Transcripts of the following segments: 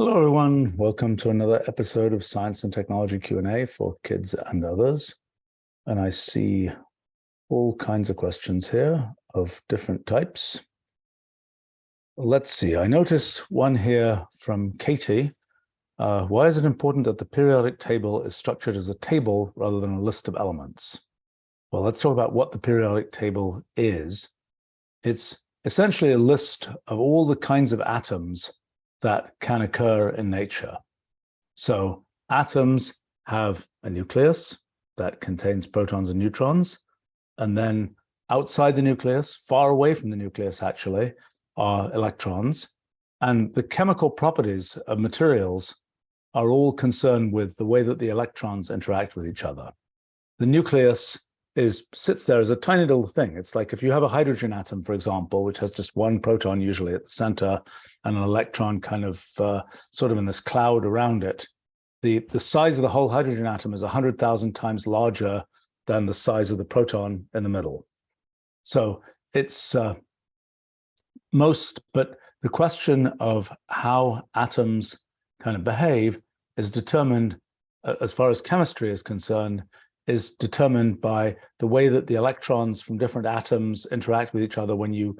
Hello, everyone. Welcome to another episode of Science and Technology Q&A for kids and others. And I see all kinds of questions here of different types. Let's see. I notice one here from Katie. Why is it important that the periodic table is structured as a table rather than a list of elements? Well, let's talk about what the periodic table is. It's essentially a list of all the kinds of atoms that can occur in nature. So atoms have a nucleus that contains protons and neutrons, and then outside the nucleus, far away from the nucleus actually, are electrons. And the chemical properties of materials are all concerned with the way that the electrons interact with each other. The nucleus sits there as a tiny little thing. It's like if you have a hydrogen atom, for example, which has just one proton usually at the center and an electron kind of sort of in this cloud around it, the size of the whole hydrogen atom is 100,000 times larger than the size of the proton in the middle. So it's but the question of how atoms kind of behave is determined, as far as chemistry is concerned, is determined by the way that the electrons from different atoms interact with each other. When you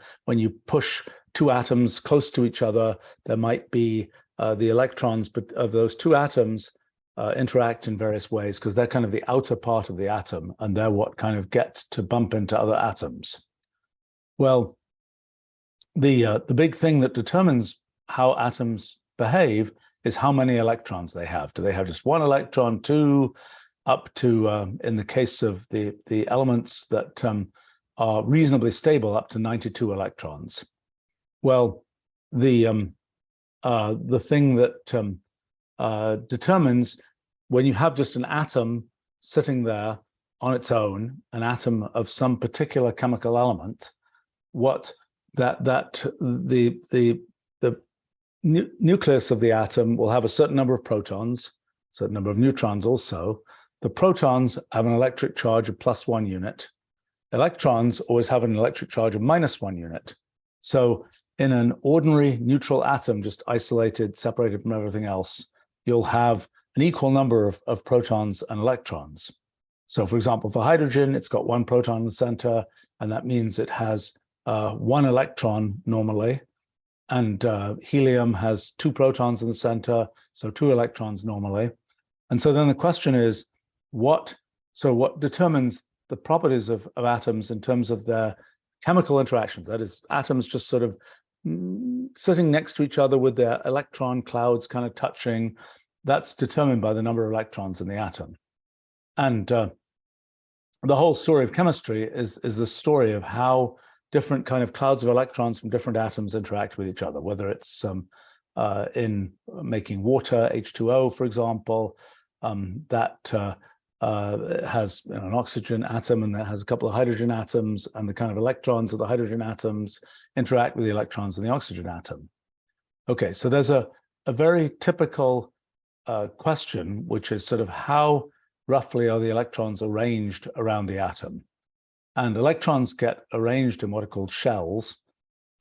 push two atoms close to each other, there might be the electrons of those two atoms interact in various ways because they're kind of the outer part of the atom, and they're what kind of gets to bump into other atoms. Well, the big thing that determines how atoms behave is how many electrons they have. Do they have just one electron, two, up to, in the case of the elements that are reasonably stable, up to 92 electrons. Well, the thing that determines when you have just an atom sitting there on its own, an atom of some particular chemical element, what the nucleus of the atom will have a certain number of protons, a certain number of neutrons also. The protons have an electric charge of +1 unit. Electrons always have an electric charge of -1 unit. So in an ordinary neutral atom, just isolated, separated from everything else, you'll have an equal number of protons and electrons. So for example, for hydrogen, it's got one proton in the center, and that means it has one electron normally. And helium has two protons in the center, so two electrons normally. And so then the question is, what determines the properties of atoms in terms of their chemical interactions? That is, atoms just sort of sitting next to each other with their electron clouds kind of touching. That's determined by the number of electrons in the atom. And the whole story of chemistry is the story of how different kind of clouds of electrons from different atoms interact with each other, whether it's in making water, H2O, for example, that has an oxygen atom, and that has a couple of hydrogen atoms, and the kind of electrons of the hydrogen atoms interact with the electrons in the oxygen atom. Okay, so there's a very typical question, which is sort of how roughly are the electrons arranged around the atom? And electrons get arranged in what are called shells,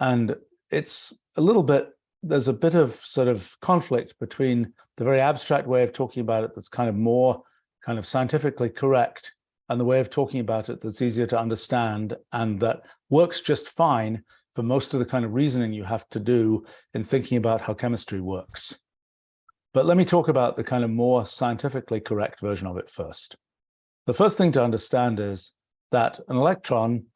and it's a little bit, there's a bit of sort of conflict between the very abstract way of talking about it that's kind of more kind of scientifically correct, and the way of talking about it that's easier to understand and that works just fine for most of the kind of reasoning you have to do in thinking about how chemistry works. But let me talk about the kind of more scientifically correct version of it first. The first thing to understand is that an electron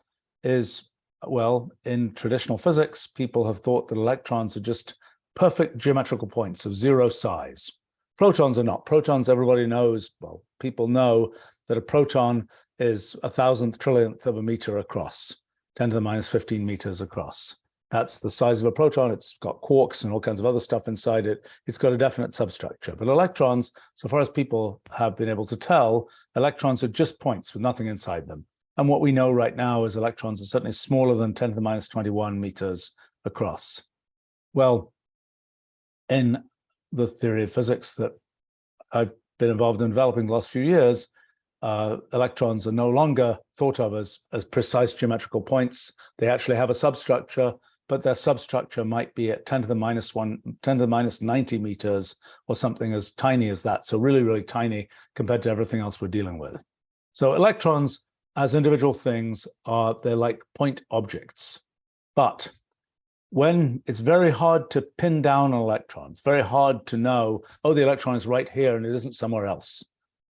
is, well, in traditional physics, people have thought that electrons are just perfect geometrical points of zero size. Protons are not. Protons, everybody knows, well, people know that a proton is 1,000th trillionth of a meter across, 10 to the minus 15 meters across. That's the size of a proton. It's got quarks and all kinds of other stuff inside it. It's got a definite substructure. But electrons, so far as people have been able to tell, electrons are just points with nothing inside them. And what we know right now is electrons are certainly smaller than 10 to the minus 21 meters across. Well, in the theory of physics that I've been involved in developing the last few years, electrons are no longer thought of as precise geometrical points. They actually have a substructure, but their substructure might be at 10 to the minus 90 meters, or something as tiny as that. So really, really tiny compared to everything else we're dealing with. So electrons as individual things they're like point objects. But when it's very hard to pin down an electron, it's very hard to know, oh, the electron is right here and it isn't somewhere else.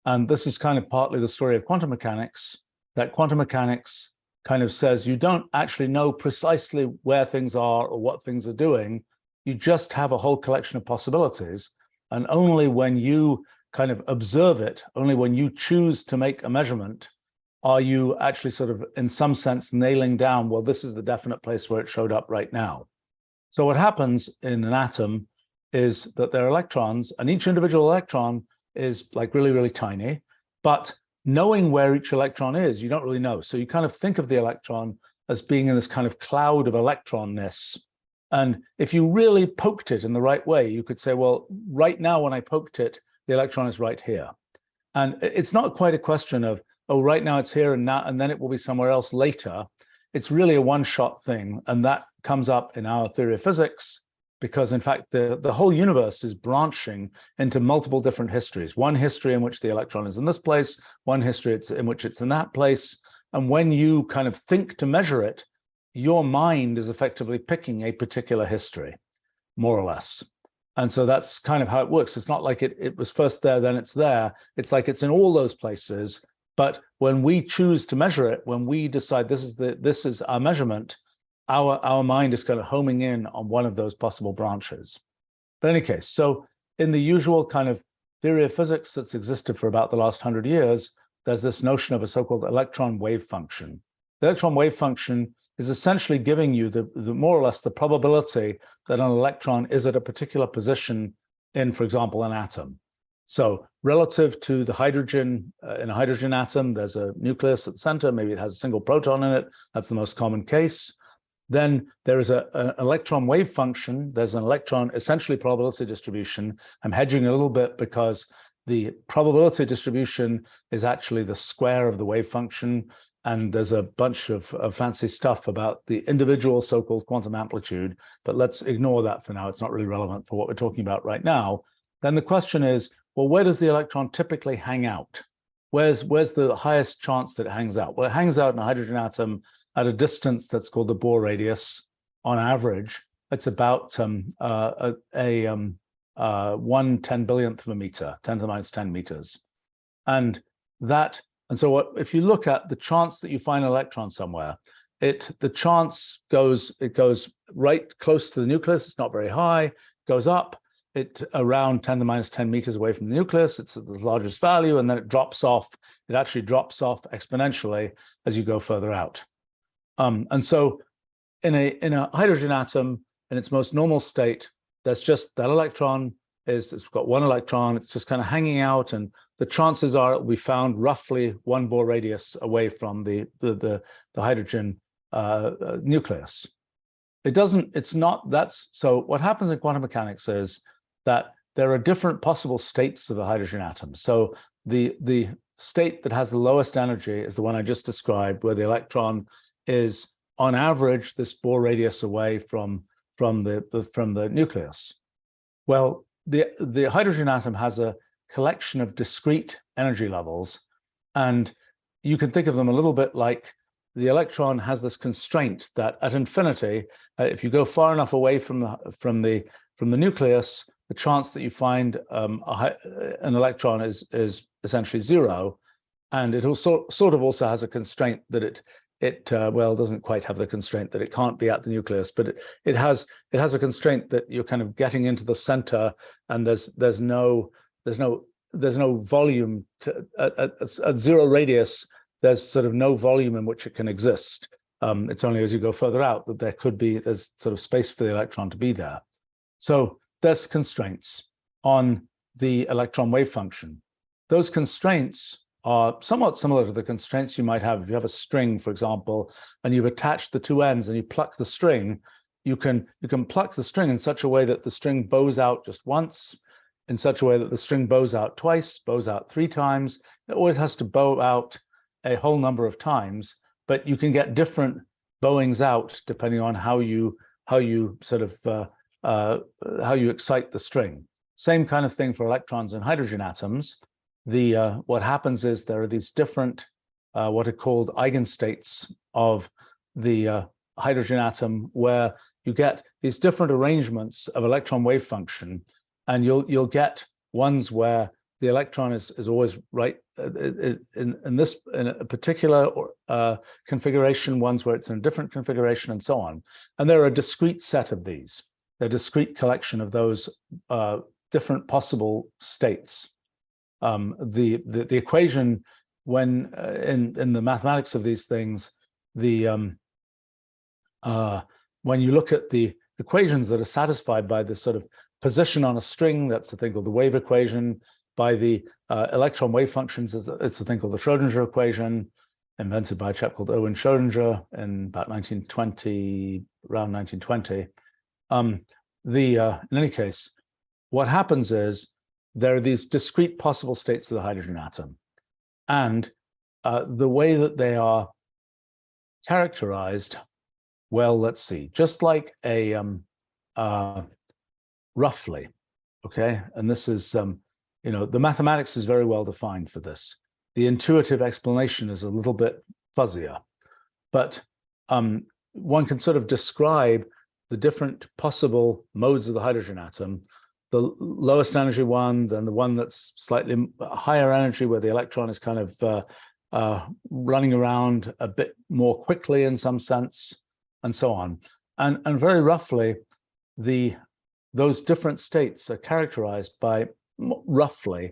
And this is kind of partly the story of quantum mechanics, that quantum mechanics kind of says you don't actually know precisely where things are or what things are doing. You just have a whole collection of possibilities. And only when you kind of observe it, only when you choose to make a measurement, are you actually sort of, in some sense, nailing down, well, this is the definite place where it showed up right now. So what happens in an atom is that there are electrons, and each individual electron is like really, really tiny, but knowing where each electron is, you don't really know. So you kind of think of the electron as being in this kind of cloud of electronness. And if you really poked it in the right way, you could say, well, right now when I poked it, the electron is right here. And it's not quite a question of, oh, right now it's here and now, and then it will be somewhere else later. It's really a one-shot thing. And that comes up in our theory of physics, because in fact, the whole universe is branching into multiple different histories. One history in which the electron is in this place, one history in which it's in that place. And when you kind of think to measure it, your mind is effectively picking a particular history, more or less. And so that's kind of how it works. It's not like it was first there, then it's there. It's like it's in all those places. But when we choose to measure it, when we decide this is our measurement, our mind is kind of homing in on one of those possible branches. But in any case, so in the usual kind of theory of physics that's existed for about the last 100 years, there's this notion of a so-called electron wave function. The electron wave function is essentially giving you the more or less the probability that an electron is at a particular position in, for example, an atom. So relative to the hydrogen, in a hydrogen atom, there's a nucleus at the center, maybe it has a single proton in it, that's the most common case. Then there is an electron wave function, there's an electron essentially probability distribution. I'm hedging a little bit because the probability distribution is actually the square of the wave function, and there's a bunch of fancy stuff about the individual so-called quantum amplitude, but let's ignore that for now. It's not really relevant for what we're talking about right now. Then the question is, well, where does the electron typically hang out? Where's the highest chance that it hangs out? Well, it hangs out in a hydrogen atom at a distance that's called the Bohr radius. On average, it's about 1/10,000,000th of a meter, 10 to the minus 10 meters. And so if you look at the chance that you find an electron somewhere, the chance goes right close to the nucleus. It's not very high, goes up. It around 10 to the minus 10 meters away from the nucleus. It's at the largest value, and then it drops off. It actually drops off exponentially as you go further out. And so in a hydrogen atom, in its most normal state, there's just that electron it's got one electron, it's just kind of hanging out, and the chances are it will be found roughly 1 Bohr radius away from the hydrogen nucleus. So what happens in quantum mechanics is that there are different possible states of the hydrogen atom. So the state that has the lowest energy is the one I just described, where the electron is on average this Bohr radius away from the nucleus. Well, the hydrogen atom has a collection of discrete energy levels, and you can think of them a little bit like the electron has this constraint that at infinity, if you go far enough away from the nucleus, the chance that you find an electron is essentially zero. And it also sort of also has a constraint that it doesn't quite have the constraint that it can't be at the nucleus, but it has a constraint that you're kind of getting into the center, and there's no volume at zero radius. There's sort of no volume in which it can exist. It's only as you go further out that there's sort of space for the electron to be there. So there's constraints on the electron wave function. Those constraints are somewhat similar to the constraints you might have if you have a string, for example, and you've attached the two ends and you pluck the string. You can pluck the string in such a way that the string bows out just once, in such a way that the string bows out twice, bows out 3 times. It always has to bow out a whole number of times, but you can get different bowings out depending on how you how you sort of how you excite the string. Same kind of thing for electrons and hydrogen atoms. What happens is there are these different what are called eigenstates of the hydrogen atom, where you get these different arrangements of electron wave function, and you'll get ones where the electron is always right in a particular configuration, ones where it's in a different configuration, and so on. And there are a discrete set of these, a discrete collection of those different possible states. The equation, when in the mathematics of these things, when you look at the equations that are satisfied by this sort of position on a string, that's the thing called the wave equation. By the electron wave functions, it's the thing called the Schrodinger equation, invented by a chap called Erwin Schrodinger in about 1920, around 1920. In any case, what happens is there are these discrete possible states of the hydrogen atom, and the way that they are characterized, well, let's see, just like a roughly, okay, and this is you know, the mathematics is very well defined for this. The intuitive explanation is a little bit fuzzier, but one can sort of describe the different possible modes of the hydrogen atom, the lowest energy one, then the one that's slightly higher energy, where the electron is kind of running around a bit more quickly in some sense, and so on. And very roughly, those different states are characterized by roughly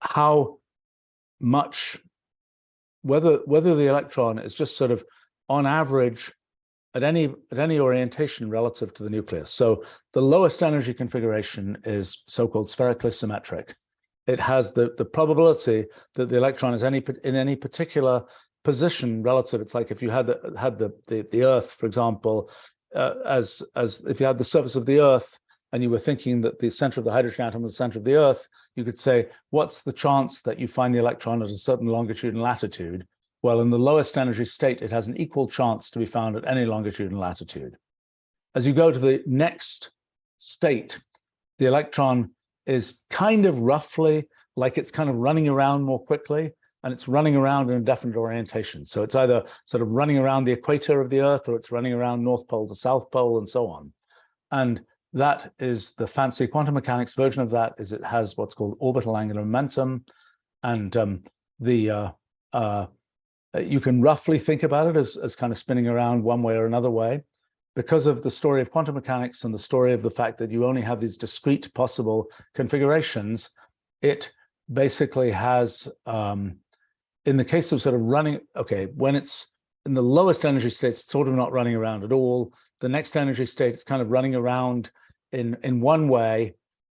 how much, whether the electron is just sort of on average at any orientation relative to the nucleus. So the lowest energy configuration is so-called spherically symmetric. It has the probability that the electron is in any particular position relative. It's like if you had the Earth, for example, as if you had the surface of the Earth, and you were thinking that the center of the hydrogen atom was the center of the Earth, you could say, what's the chance that you find the electron at a certain longitude and latitude? Well, in the lowest energy state, it has an equal chance to be found at any longitude and latitude. As you go to the next state, the electron is kind of roughly like it's kind of running around more quickly, and it's running around in a definite orientation. So it's either sort of running around the equator of the Earth, or it's running around North Pole to South Pole, and so on. And that is the fancy quantum mechanics version of that, is it has what's called orbital angular momentum. And you can roughly think about it as kind of spinning around one way or another way. Because of the story of quantum mechanics and the story of the fact that you only have these discrete possible configurations, it basically has, in the case of sort of running, okay, when it's in the lowest energy state, it's sort of not running around at all. The next energy state, it's kind of running around in one way,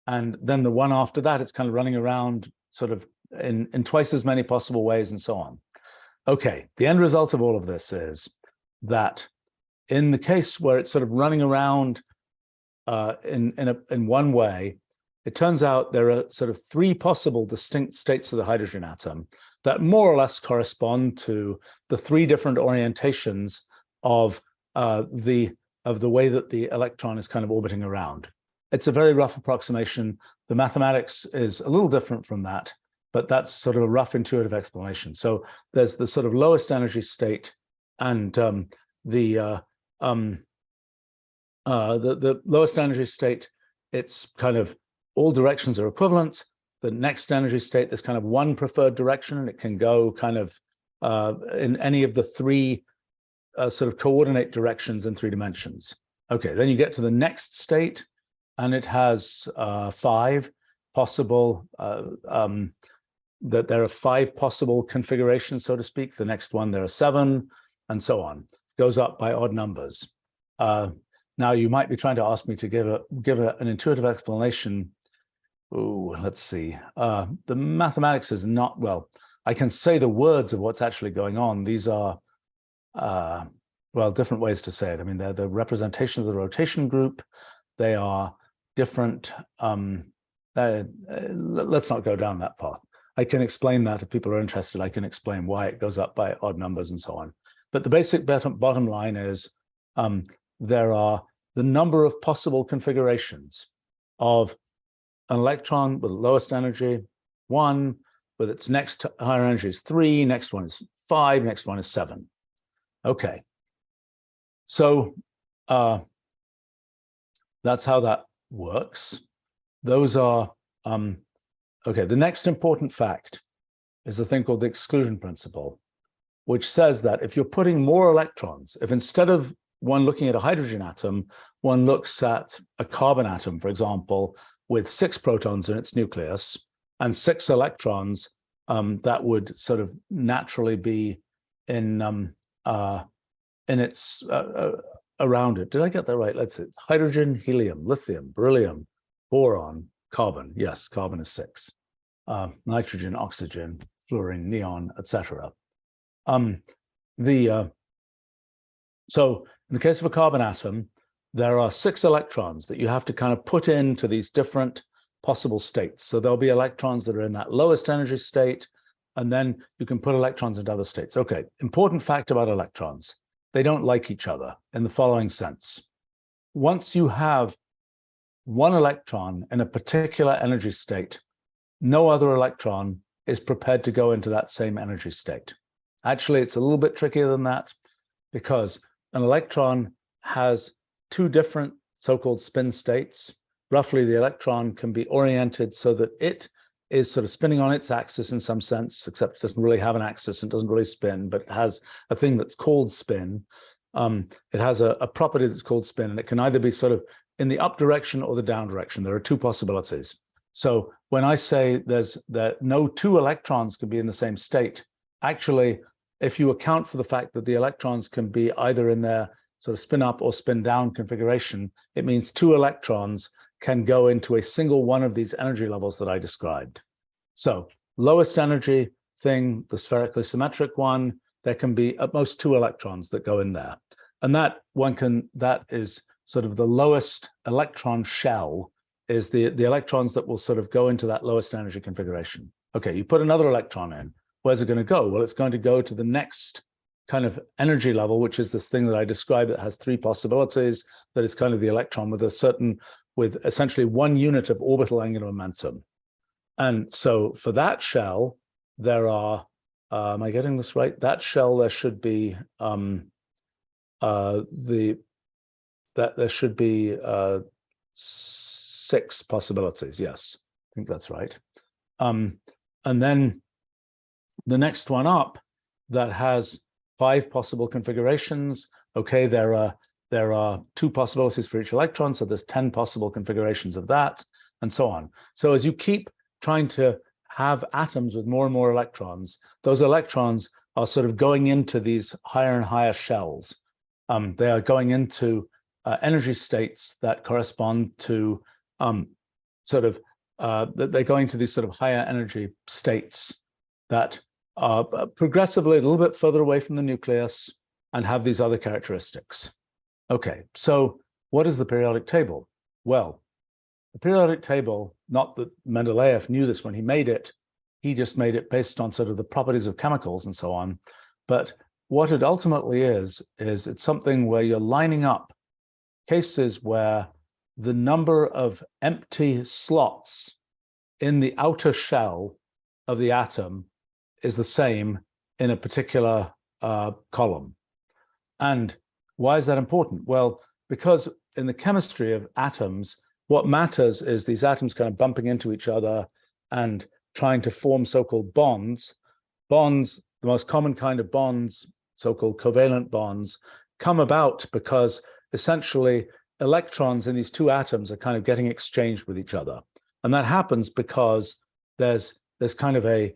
and then the one after that, it's kind of running around sort of in twice as many possible ways, and so on. Okay, the end result of all of this is that in the case where it's sort of running around in one way, it turns out there are sort of three possible distinct states of the hydrogen atom that more or less correspond to the three different orientations of the way that the electron is kind of orbiting around. It's a very rough approximation. The mathematics is a little different from that, but that's sort of a rough intuitive explanation. So there's the sort of lowest energy state, and the lowest energy state, it's kind of all directions are equivalent. The next energy state, there's kind of one preferred direction, and it can go kind of in any of the three sort of coordinate directions in 3 dimensions. Okay, then you get to the next state, and it has 5 possible, that there are 5 possible configurations, so to speak. The next one, there are 7, and so on. Goes up by odd numbers. Now, you might be trying to ask me to give an intuitive explanation. Ooh, let's see. The mathematics is not, well, I can say the words of what's actually going on. These are, well, different ways to say it. I mean, they're the representation of the rotation group. They are different. Let's not go down that path. I can explain that if people are interested. I can explain why it goes up by odd numbers and so on. But the basic bottom line is there are the number of possible configurations of an electron with the lowest energy, 1, with its next higher energy is 3, next one is 5, next one is 7. Okay. So that's how that works. Those are, okay, the next important fact is a thing called the exclusion principle, which says that if you're putting more electrons, if instead of one looking at a hydrogen atom, one looks at a carbon atom, for example, with 6 protons in its nucleus and 6 electrons, that would sort of naturally be in its around it. Did I get that right? Let's see. Hydrogen, helium, lithium, beryllium, boron, carbon. Yes, carbon is 6. Nitrogen, oxygen, fluorine, neon, etc. So in the case of a carbon atom, there are 6 electrons that you have to kind of put into these different possible states. So there'll be electrons that are in that lowest energy state, and then you can put electrons into other states. Okay, important fact about electrons. They don't like each other in the following sense. Once you have one electron in a particular energy state, no other electron is prepared to go into that same energy state. Actually, it's a little bit trickier than that, because an electron has 2 different so-called spin states. Roughly, the electron can be oriented so that it is sort of spinning on its axis in some sense, except it doesn't really have an axis and doesn't really spin, but it has a thing that's called spin. It has a property that's called spin, and it can either be sort of in the up direction or the down direction. There are 2 possibilities. So when I say that no 2 electrons can be in the same state, actually, if you account for the fact that the electrons can be either in their sort of spin up or spin down configuration, it means 2 electrons can go into a single one of these energy levels that I described. So lowest energy thing, the spherically symmetric one, there can be at most 2 electrons that go in there. And that is sort of the lowest electron shell, is the electrons that will sort of go into that lowest energy configuration. Okay, you put another electron in. Where's it going to go? Well, it's going to go to the next kind of energy level, which is this thing that I described that has 3 possibilities, that is kind of the electron with essentially 1 unit of orbital angular momentum. And so for that shell, there are, am I getting this right? That shell, there should be there should be 6 possibilities. Yes, I think that's right. And then the next one up that has 5 possible configurations. Okay, there are 2 possibilities for each electron, so there's 10 possible configurations of that, and so on. So as you keep trying to have atoms with more and more electrons, those electrons are sort of going into these higher and higher shells. They are going into energy states that correspond to they're going to these sort of higher energy states that are progressively a little bit further away from the nucleus and have these other characteristics. Okay, so what is the periodic table? Well, the periodic table, not that Mendeleev knew this when he made it, he just made it based on sort of the properties of chemicals and so on. But what it ultimately is it's something where you're lining up cases where the number of empty slots in the outer shell of the atom is the same in a particular column. And why is that important? Well, because in the chemistry of atoms, what matters is these atoms kind of bumping into each other and trying to form so-called bonds. Bonds, the most common kind of bonds, so-called covalent bonds, come about because essentially electrons in these 2 atoms are kind of getting exchanged with each other. And that happens because there's kind of a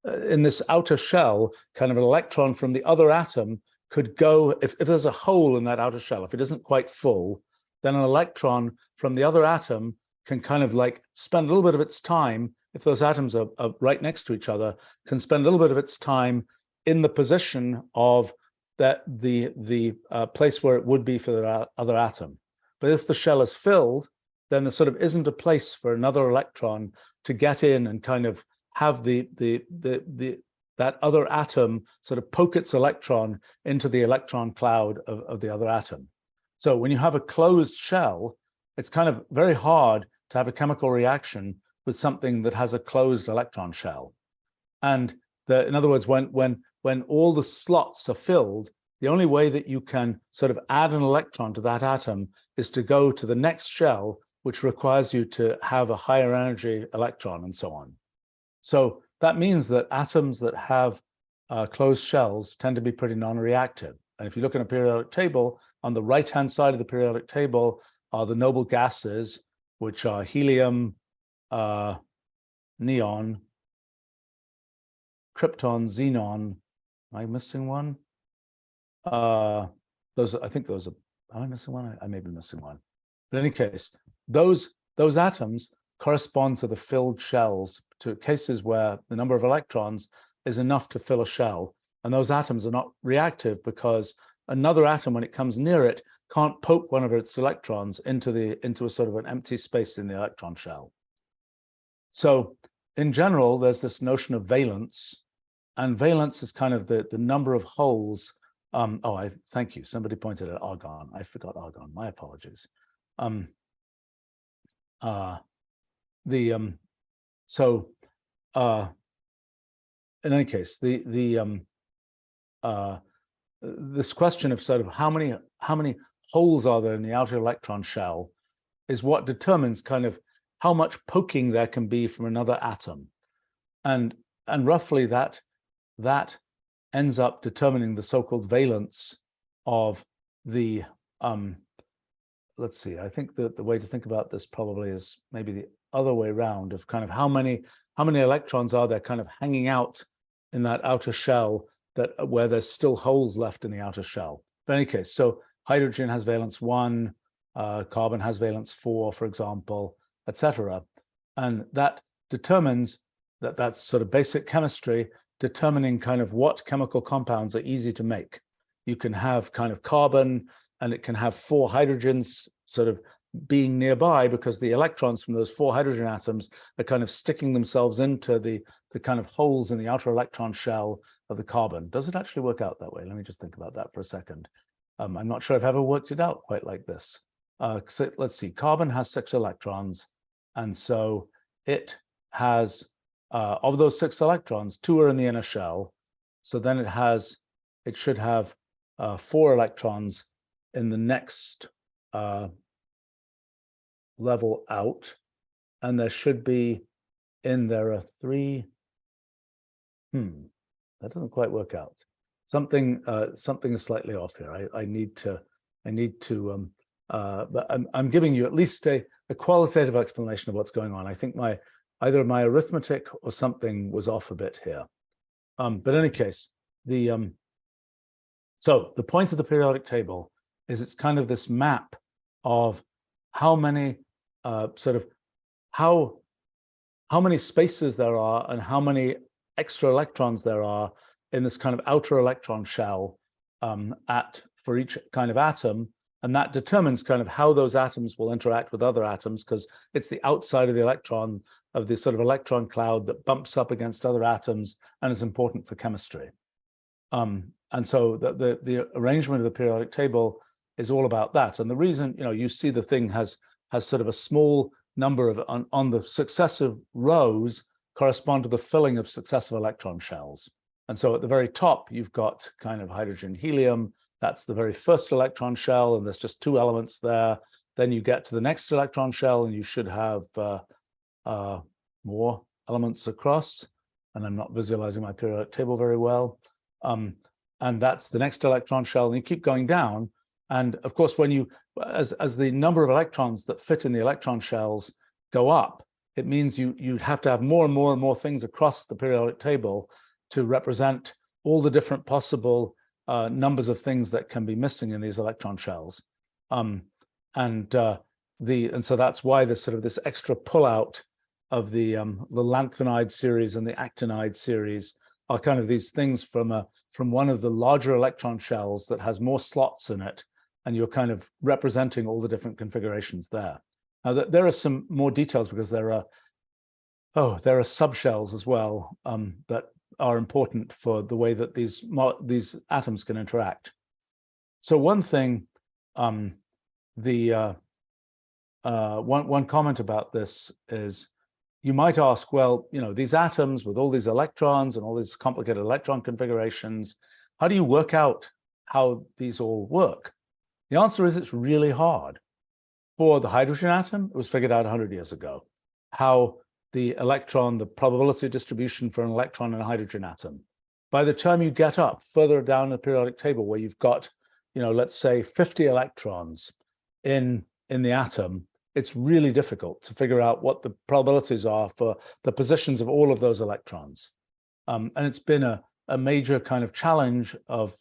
in this outer shell, kind of an electron from the other atom could go, if there's a hole in that outer shell, if it isn't quite full, then an electron from the other atom can kind of like spend a little bit of its time, if those atoms are right next to each other, can spend a little bit of its time in the position of the place where it would be for the other atom. But if the shell is filled, then there sort of isn't a place for another electron to get in and kind of have the that other atom sort of poke its electron into the electron cloud of the other atom. So when you have a closed shell, it's kind of very hard to have a chemical reaction with something that has a closed electron shell. And in other words, when all the slots are filled, the only way that you can sort of add an electron to that atom is to go to the next shell, which requires you to have a higher energy electron and so on. So that means that atoms that have closed shells tend to be pretty non-reactive. And if you look in a periodic table, on the right-hand side of the periodic table are the noble gases, which are helium, neon, krypton, xenon. Am I missing one? I think those are, am I missing one? I may be missing one. But in any case, those atoms correspond to the filled shells, to cases where the number of electrons is enough to fill a shell. And those atoms are not reactive because another atom, when it comes near it, can't poke one of its electrons into a sort of an empty space in the electron shell. So in general, there's this notion of valence, and valence is kind of the number of holes. Thank you. Somebody pointed at argon. I forgot argon. My apologies. In any case, this question of sort of how many holes are there in the outer electron shell is what determines kind of how much poking there can be from another atom, and roughly that ends up determining the so-called valence of the let's see, I think that the way to think about this probably is maybe the other way around, of kind of how many electrons are there kind of hanging out in that outer shell where there's still holes left in the outer shell. But in any case, so hydrogen has valence 1, carbon has valence 4, for example, etc. And that determines that's sort of basic chemistry, determining kind of what chemical compounds are easy to make. You can have kind of carbon, and it can have 4 hydrogens sort of being nearby because the electrons from those 4 hydrogen atoms are kind of sticking themselves into the kind of holes in the outer electron shell of the carbon. Does it actually work out that way? Let me just think about that for a second. I'm not sure I've ever worked it out quite like this. So let's see, carbon has 6 electrons, and so it has, of those 6 electrons, 2 are in the inner shell. So then it should have 4 electrons in the next level out, and there should be there are 3. That doesn't quite work out. Something is slightly off here. I need to but I'm giving you at least a qualitative explanation of what's going on. I think either my arithmetic or something was off a bit here. But in any case, so the point of the periodic table is it's kind of this map of how many how many spaces there are and how many extra electrons there are in this kind of outer electron shell for each kind of atom. And that determines kind of how those atoms will interact with other atoms, because it's the outside of the electron, of the sort of electron cloud, that bumps up against other atoms and is important for chemistry. And so the arrangement of the periodic table is all about that. And the reason, you see the thing has sort of a small number of, on the successive rows, correspond to the filling of successive electron shells. And so at the very top, you've got kind of hydrogen, helium. That's the very first electron shell, and there's just 2 elements there. Then you get to the next electron shell, and you should have more elements across. And I'm not visualizing my periodic table very well. And that's the next electron shell, and you keep going down. And of course, when as the number of electrons that fit in the electron shells go up, it means you have to have more and more and more things across the periodic table to represent all the different possible numbers of things that can be missing in these electron shells. And so that's why there's sort of this extra pullout of the lanthanide series and the actinide series are kind of these things from one of the larger electron shells that has more slots in it, and you're kind of representing all the different configurations there. Now, there are some more details because there are subshells as well that are important for the way that these atoms can interact. So one thing, one comment about this is, you might ask, well, these atoms with all these electrons and all these complicated electron configurations, how do you work out how these all work? The answer is it's really hard. For the hydrogen atom, it was figured out 100 years ago, how the electron, the probability distribution for an electron in a hydrogen atom. By the time you get up further down the periodic table where you've got, let's say 50 electrons in the atom, it's really difficult to figure out what the probabilities are for the positions of all of those electrons. And it's been a major kind of challenge of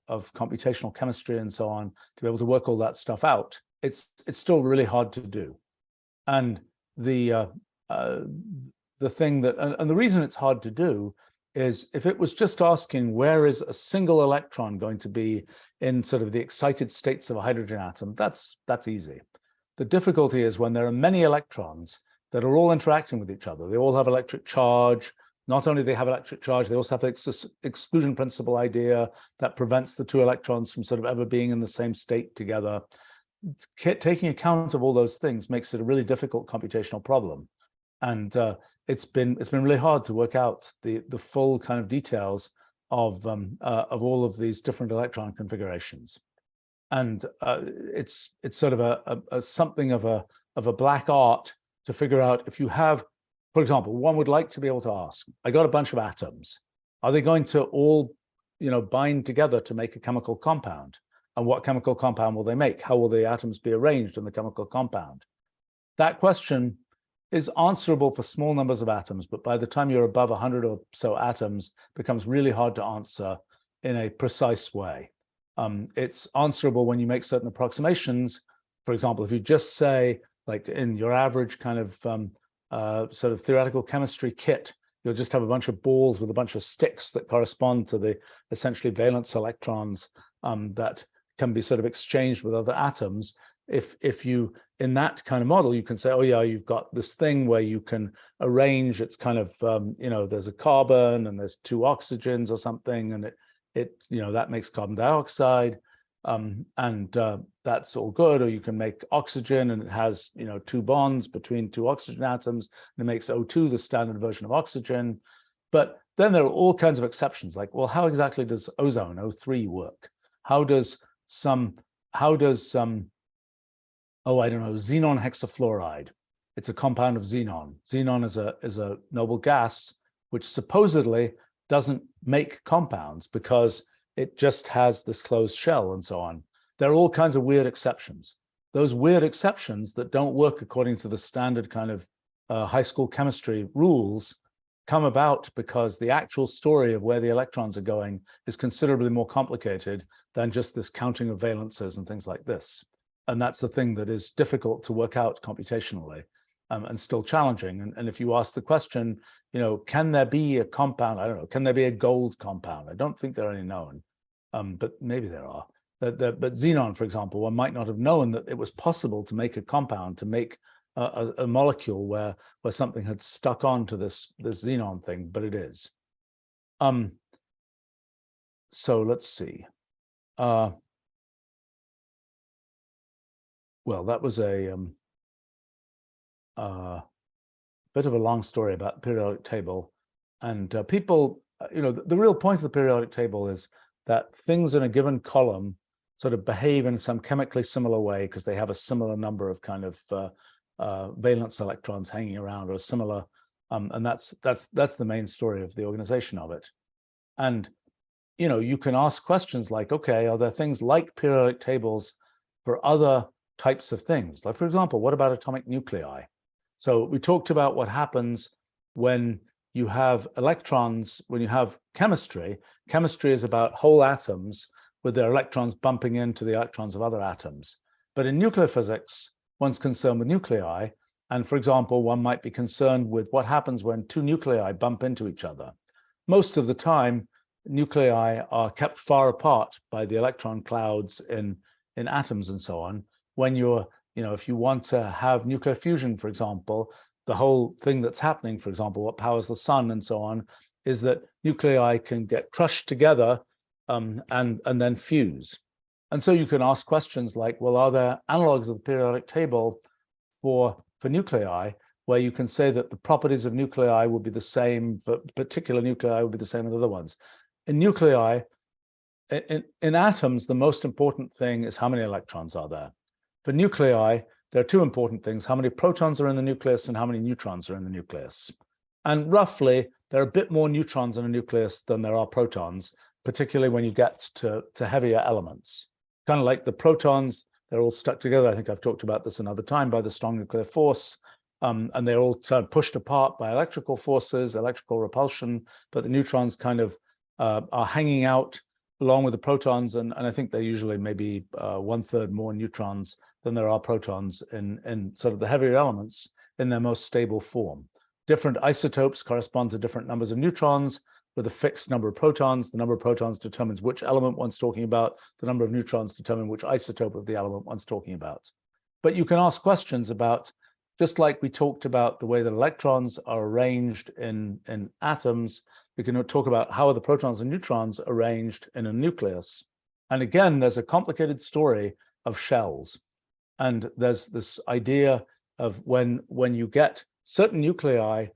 computational chemistry and so on to be able to work all that stuff out. It's still really hard to do. And the thing that, and the reason it's hard to do is if it was just asking where is a single electron going to be in sort of the excited states of a hydrogen atom, that's easy. The difficulty is when there are many electrons that are all interacting with each other. They all have electric charge. Not only do they have electric charge, they also have the exclusion principle idea that prevents the two electrons from sort of ever being in the same state together. Taking account of all those things makes it a really difficult computational problem. And it's been really hard to work out the full kind of details of all of these different electron configurations. And it's sort of a something of a black art to figure out if you have, for example, one would like to be able to ask, I got a bunch of atoms. Are they going to all, bind together to make a chemical compound? And what chemical compound will they make? How will the atoms be arranged in the chemical compound? That question is answerable for small numbers of atoms, but by the time you're above 100 or so atoms, it becomes really hard to answer in a precise way. It's answerable when you make certain approximations. For example, if you just say, like in your average kind of sort of theoretical chemistry kit, you'll just have a bunch of balls with a bunch of sticks that correspond to the essentially valence electrons that can be sort of exchanged with other atoms. If you, in that kind of model, you can say, oh yeah, you've got this thing where you can arrange, it's kind of, there's a carbon and there's two oxygens or something, and that makes carbon dioxide, and that's all good. Or you can make oxygen and it has, two bonds between two oxygen atoms, and it makes O2 the standard version of oxygen. But then there are all kinds of exceptions, like, well, how exactly does ozone, O3, work? How does oh, I don't know, xenon hexafluoride. It's a compound of xenon. Xenon is a noble gas, which supposedly doesn't make compounds because it just has this closed shell and so on. There are all kinds of weird exceptions. Those weird exceptions that don't work according to the standard kind of high school chemistry rules come about because the actual story of where the electrons are going is considerably more complicated than just this counting of valences and things like this. And that's the thing that is difficult to work out computationally and still challenging. And if you ask the question, can there be a compound? I don't know, can there be a gold compound? I don't think there are any known, but maybe there are. But xenon, for example, one might not have known that it was possible to make a compound, to make a molecule where something had stuck on to this xenon thing, but it is. So let's see. Well, that was a bit of a long story about the periodic table. And people, the real point of the periodic table is that things in a given column sort of behave in some chemically similar way because they have a similar number of kind of valence electrons hanging around, or similar, and that's the main story of the organization of it. And you can ask questions like, okay, are there things like periodic tables for other types of things? Like, for example, what about atomic nuclei? So we talked about what happens when you have electrons, when you have chemistry. Chemistry is about whole atoms with their electrons bumping into the electrons of other atoms. But in nuclear physics, one's concerned with nuclei. And for example, one might be concerned with what happens when two nuclei bump into each other. Most of the time, nuclei are kept far apart by the electron clouds in atoms and so on. When you're, if you want to have nuclear fusion, for example, the whole thing that's happening, for example, what powers the sun and so on, is that nuclei can get crushed together and then fuse. And so you can ask questions like, well, are there analogs of the periodic table for nuclei where you can say that the properties of nuclei will be the same, for particular nuclei will be the same as other ones? In nuclei, in atoms, the most important thing is how many electrons are there. For nuclei, there are two important things: how many protons are in the nucleus and how many neutrons are in the nucleus. And roughly, there are a bit more neutrons in a nucleus than there are protons, particularly when you get to heavier elements. Kind of like the protons, they're all stuck together. I think I've talked about this another time, by the strong nuclear force. And they're all sort of pushed apart by electrical forces, electrical repulsion, but the neutrons kind of are hanging out along with the protons, and I think they're usually maybe 1/3 more neutrons than there are protons in sort of the heavier elements in their most stable form. Different isotopes correspond to different numbers of neutrons with a fixed number of protons. The number of protons determines which element one's talking about. The number of neutrons determine which isotope of the element one's talking about. But you can ask questions about, just like we talked about the way that electrons are arranged in atoms, we can talk about how are the protons and neutrons arranged in a nucleus. And again, there's a complicated story of shells. And there's this idea of when you get certain nuclei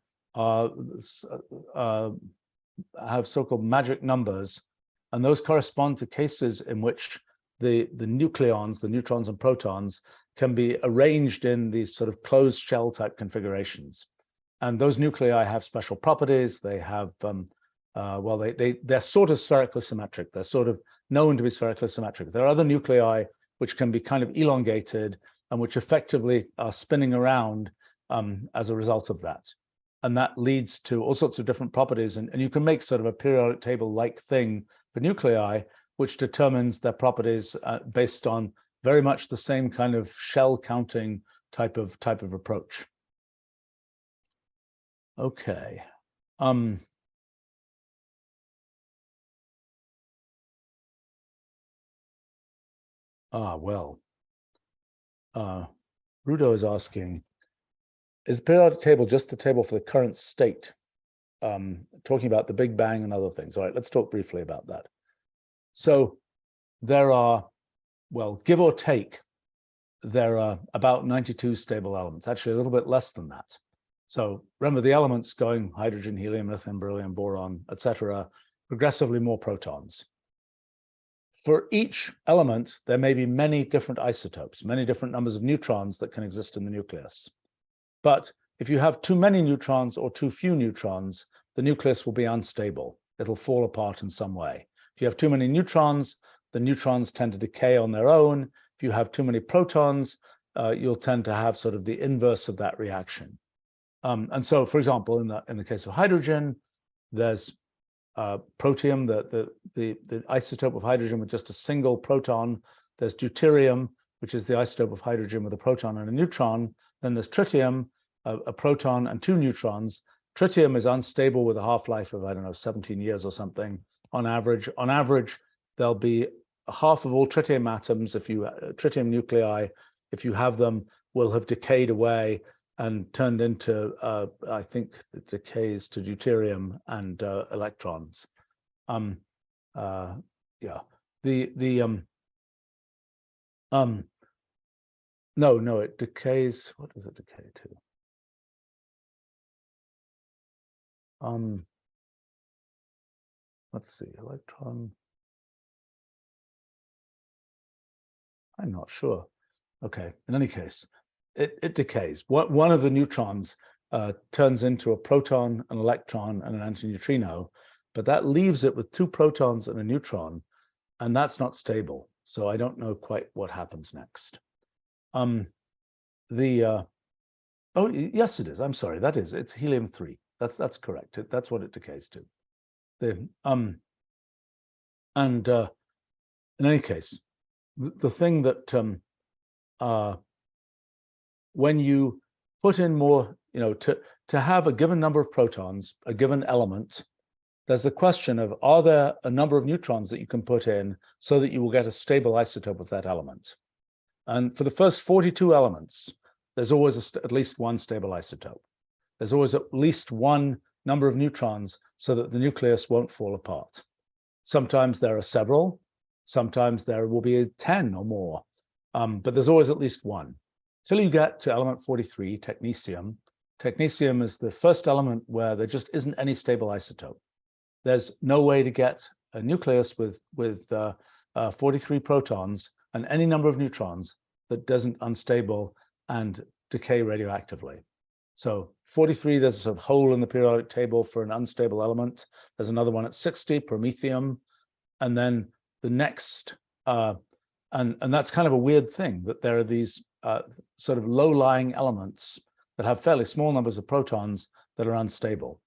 have so-called magic numbers, and those correspond to cases in which the nucleons, the neutrons and protons, can be arranged in these sort of closed shell type configurations. And those nuclei have special properties. They have, well, they're sort of spherically symmetric. They're sort of known to be spherically symmetric. There are other nuclei which can be kind of elongated and which effectively are spinning around as a result of that. And that leads to all sorts of different properties. And you can make sort of a periodic table-like thing for nuclei, which determines their properties based on very much the same kind of shell counting type of approach. Okay. Well, Rudo is asking, is the periodic table just the table for the current state? Talking about the Big Bang and other things. All right, let's talk briefly about that. So there are, well, give or take, there are about 92 stable elements, actually a little bit less than that. So remember the elements going hydrogen, helium, lithium, beryllium, boron, etc., progressively more protons. For each element, there may be many different isotopes, many different numbers of neutrons that can exist in the nucleus. But if you have too many neutrons or too few neutrons, the nucleus will be unstable. It'll fall apart in some way. If you have too many neutrons, the neutrons tend to decay on their own. If you have too many protons, you'll tend to have sort of the inverse of that reaction. And so, for example, in the case of hydrogen, there's protium, the isotope of hydrogen with just a single proton. There's deuterium, which is the isotope of hydrogen with a proton and a neutron. Then there's tritium, a proton and two neutrons. Tritium is unstable with a half-life of, I don't know, 17 years or something on average. On average, there'll be half of all tritium atoms, tritium nuclei, if you have them, will have decayed away and turned into, I think, the decays to deuterium and electrons. Yeah, no, it decays. What does it decay to? Let's see, electron. I'm not sure. Okay, in any case, it decays. One of the neutrons turns into a proton, an electron, and an antineutrino, but that leaves it with two protons and a neutron, and that's not stable. So I don't know quite what happens next. Oh, yes, it is. I'm sorry, that is. It's helium-3. That's correct. That's what it decays to. In any case, the thing that when you put in more, to have a given number of protons, a given element, there's the question of, are there a number of neutrons that you can put in so that you will get a stable isotope of that element? And for the first 42 elements, there's always at least one stable isotope. There's always at least one number of neutrons so that the nucleus won't fall apart. Sometimes there are several, sometimes there will be 10 or more, but there's always at least one. Till you get to element 43, technetium. Technetium is the first element where there just isn't any stable isotope. There's no way to get a nucleus with 43 protons and any number of neutrons that doesn't unstable and decay radioactively. So 43, there's a sort of hole in the periodic table for an unstable element. There's another one at 60, promethium. And then the next, and that's kind of a weird thing, that there are these sort of low-lying elements that have fairly small numbers of protons that are unstable.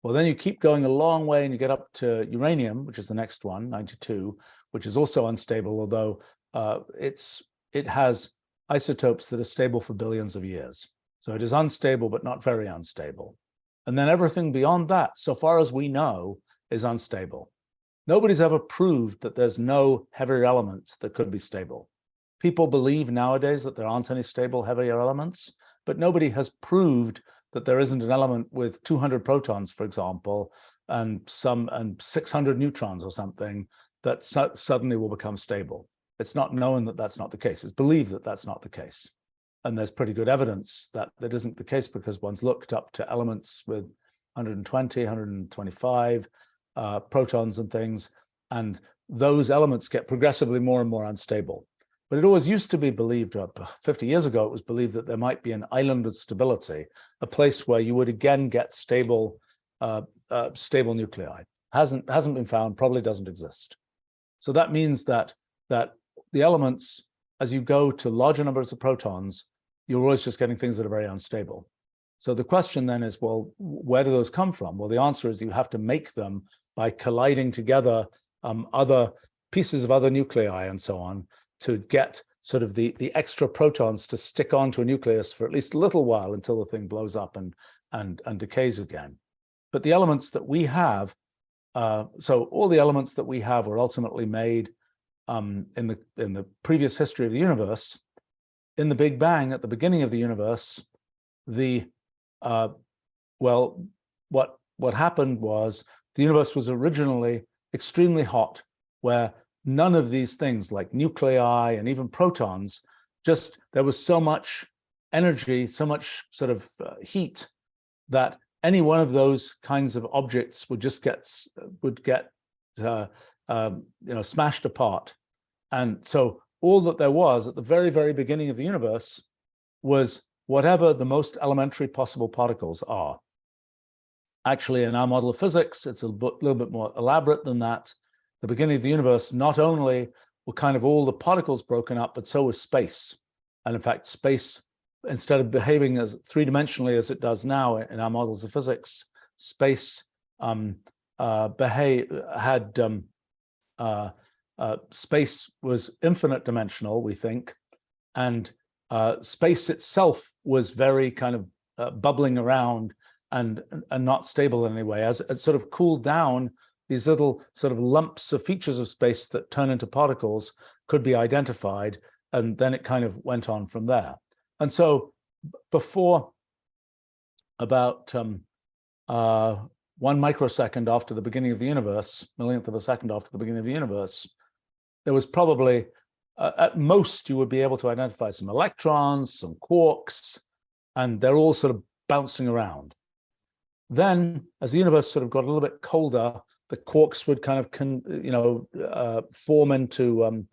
Well, then you keep going a long way and you get up to uranium, which is the next one, 92, which is also unstable, although it has isotopes that are stable for billions of years. So it is unstable, but not very unstable. And then everything beyond that, so far as we know, is unstable. Nobody's ever proved that there's no heavier elements that could be stable. People believe nowadays that there aren't any stable heavier elements, but nobody has proved that there isn't an element with 200 protons, for example, and 600 neutrons or something that suddenly will become stable. It's not known that that's not the case. It's believed that that's not the case. And there's pretty good evidence that that isn't the case because one's looked up to elements with 120, 125 protons and things, and those elements get progressively more and more unstable. But it always used to be believed, 50 years ago, it was believed that there might be an island of stability, a place where you would again get stable nuclei. Hasn't been found, probably doesn't exist. So that means that the elements, as you go to larger numbers of protons, you're always just getting things that are very unstable. So the question then is, well, where do those come from? Well, the answer is you have to make them by colliding together other pieces of other nuclei and so on to get sort of the extra protons to stick onto a nucleus for at least a little while until the thing blows up and decays again. But the elements that we have, so all the elements that we have were ultimately made in the previous history of the universe. In the Big Bang, at the beginning of the universe, what happened was the universe was originally extremely hot, where none of these things like nuclei and even protons, just there was so much energy, so much sort of heat that any one of those kinds of objects would just get smashed apart. And so all that there was at the very, very beginning of the universe was whatever the most elementary possible particles are. Actually, in our model of physics, it's a little bit more elaborate than that. The beginning of the universe, not only were kind of all the particles broken up, but so was space. And in fact, space, instead of behaving as three-dimensionally as it does now in our models of physics, space space was infinite dimensional, we think, and space itself was very kind of bubbling around and not stable in any way. As it sort of cooled down, these little sort of lumps of features of space that turn into particles could be identified, and then it kind of went on from there. And so before about 1 microsecond after the beginning of the universe, millionth of a second after the beginning of the universe, there was probably, at most, you would be able to identify some electrons, some quarks, and they're all sort of bouncing around. Then, as the universe sort of got a little bit colder, the quarks would kind of, form into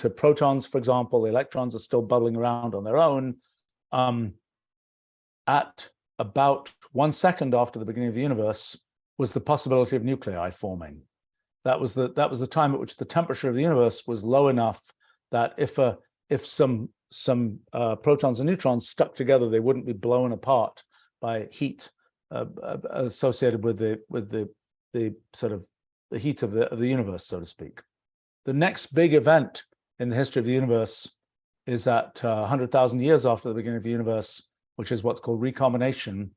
protons, for example. The electrons are still bubbling around on their own. At about 1 second after the beginning of the universe was the possibility of nuclei forming. That was the time at which the temperature of the universe was low enough that if some protons and neutrons stuck together, they wouldn't be blown apart by heat associated with the sort of the heat of the universe, so to speak. The next big event in the history of the universe is at 100,000 years after the beginning of the universe, which is what's called recombination,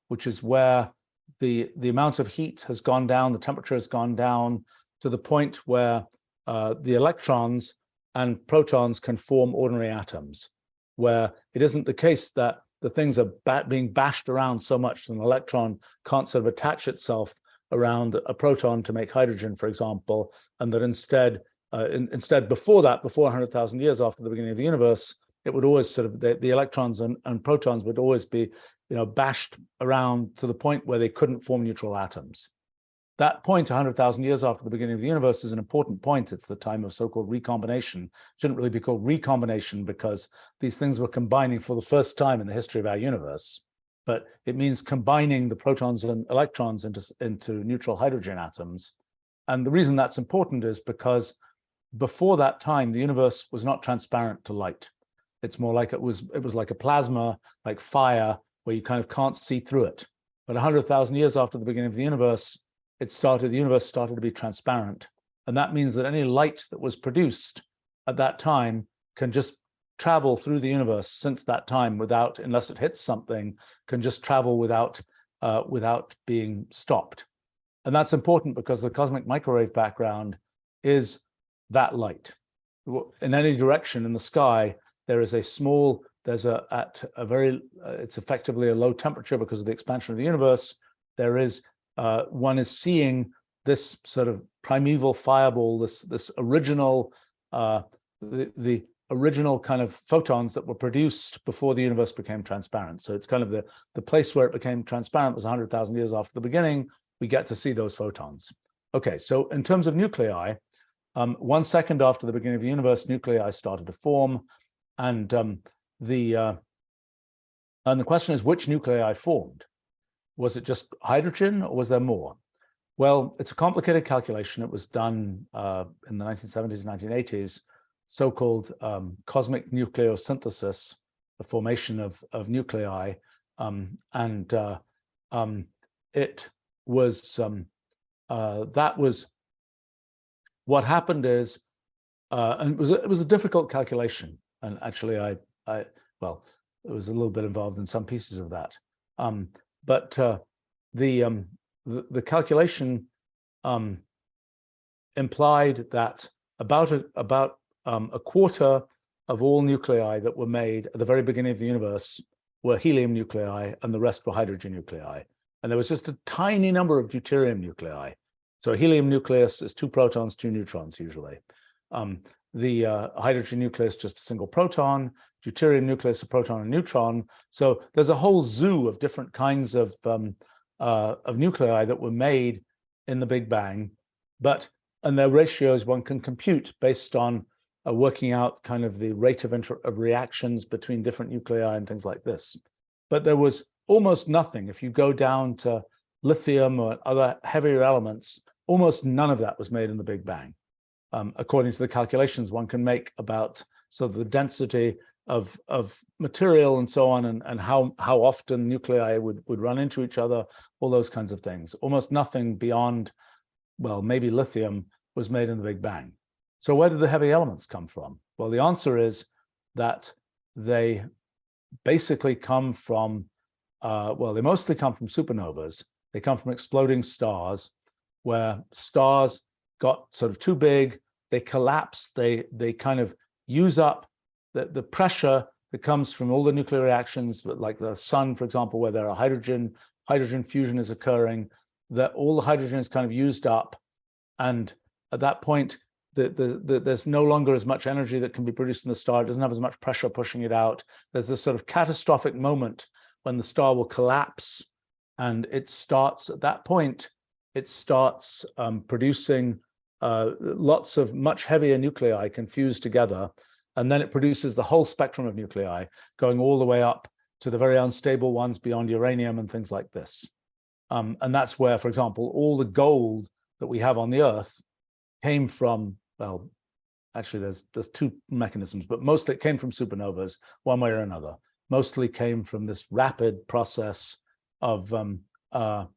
which is where the amount of heat has gone down, the temperature has gone down to the point where the electrons and protons can form ordinary atoms, where it isn't the case that the things are being bashed around so much that an electron can't sort of attach itself around a proton to make hydrogen, for example, and that instead, before that, before 100,000 years after the beginning of the universe, it would always sort of, the electrons and protons would always be, bashed around to the point where they couldn't form neutral atoms. That point, 100,000 years after the beginning of the universe, is an important point. It's the time of so-called recombination. It shouldn't really be called recombination because these things were combining for the first time in the history of our universe. But it means combining the protons and electrons into neutral hydrogen atoms. And the reason that's important is because before that time, the universe was not transparent to light. It's more like it was like a plasma, like fire, where you kind of can't see through it. But 100,000 years after the beginning of the universe, the universe started to be transparent. And that means that any light that was produced at that time can just travel through the universe since that time without, unless it hits something, can just travel without being stopped. And that's important because the cosmic microwave background is that light. In any direction in the sky, there is it's effectively a low temperature because of the expansion of the universe. There is one is seeing this sort of primeval fireball, this original, the original kind of photons that were produced before the universe became transparent. So it's kind of the place where it became transparent was 100,000 years after the beginning. We get to see those photons. Okay, so in terms of nuclei, 1 second after the beginning of the universe, nuclei started to form, and the question is, which nuclei formed? Was it just hydrogen, or was there more? Well, it's a complicated calculation. It was done in the 1970s and 1980s, so-called cosmic nucleosynthesis, the formation of nuclei, it was that was what happened is, and it was a difficult calculation, and actually well, it was a little bit involved in some pieces of that. But the calculation implied that about a quarter of all nuclei that were made at the very beginning of the universe were helium nuclei, and the rest were hydrogen nuclei. And there was just a tiny number of deuterium nuclei. So a helium nucleus is 2 protons, 2 neutrons usually. The hydrogen nucleus, just a single proton. Deuterium nucleus, a proton and neutron. So there's a whole zoo of different kinds of nuclei that were made in the Big Bang, and their ratios one can compute based on working out kind of the rate of reactions between different nuclei and things like this. But there was almost nothing. If you go down to lithium or other heavier elements, almost none of that was made in the Big Bang. According to the calculations one can make about the density of material and so on, and how often nuclei would run into each other, all those kinds of things. Almost nothing beyond, well, maybe lithium was made in the Big Bang. So where did the heavy elements come from? Well, the answer is that they basically come from, they mostly come from supernovas. They come from exploding stars, where stars got sort of too big, they collapse, they kind of use up the pressure that comes from all the nuclear reactions, like the sun, for example, where there are hydrogen fusion is occurring, that all the hydrogen is kind of used up. And at that point, there's no longer as much energy that can be produced in the star. It doesn't have as much pressure pushing it out. There's this sort of catastrophic moment when the star will collapse, and it starts, at that point, it starts producing lots of much heavier nuclei confused together, and then it produces the whole spectrum of nuclei, going all the way up to the very unstable ones beyond uranium and things like this. And that's where, for example, all the gold that we have on the Earth came from, well, actually there's 2 mechanisms, but mostly it came from supernovas, one way or another. Mostly came from this rapid process of the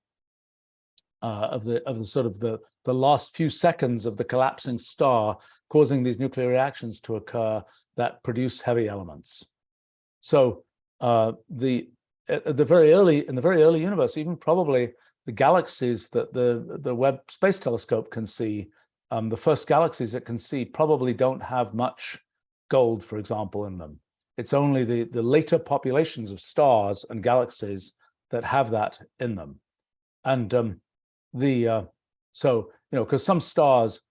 last few seconds of the collapsing star, causing these nuclear reactions to occur that produce heavy elements. So in the very early universe, even probably the galaxies that the Webb Space Telescope can see, the first galaxies it can see probably don't have much gold, for example, in them. It's only the later populations of stars and galaxies that have that in them. And so, because some stars,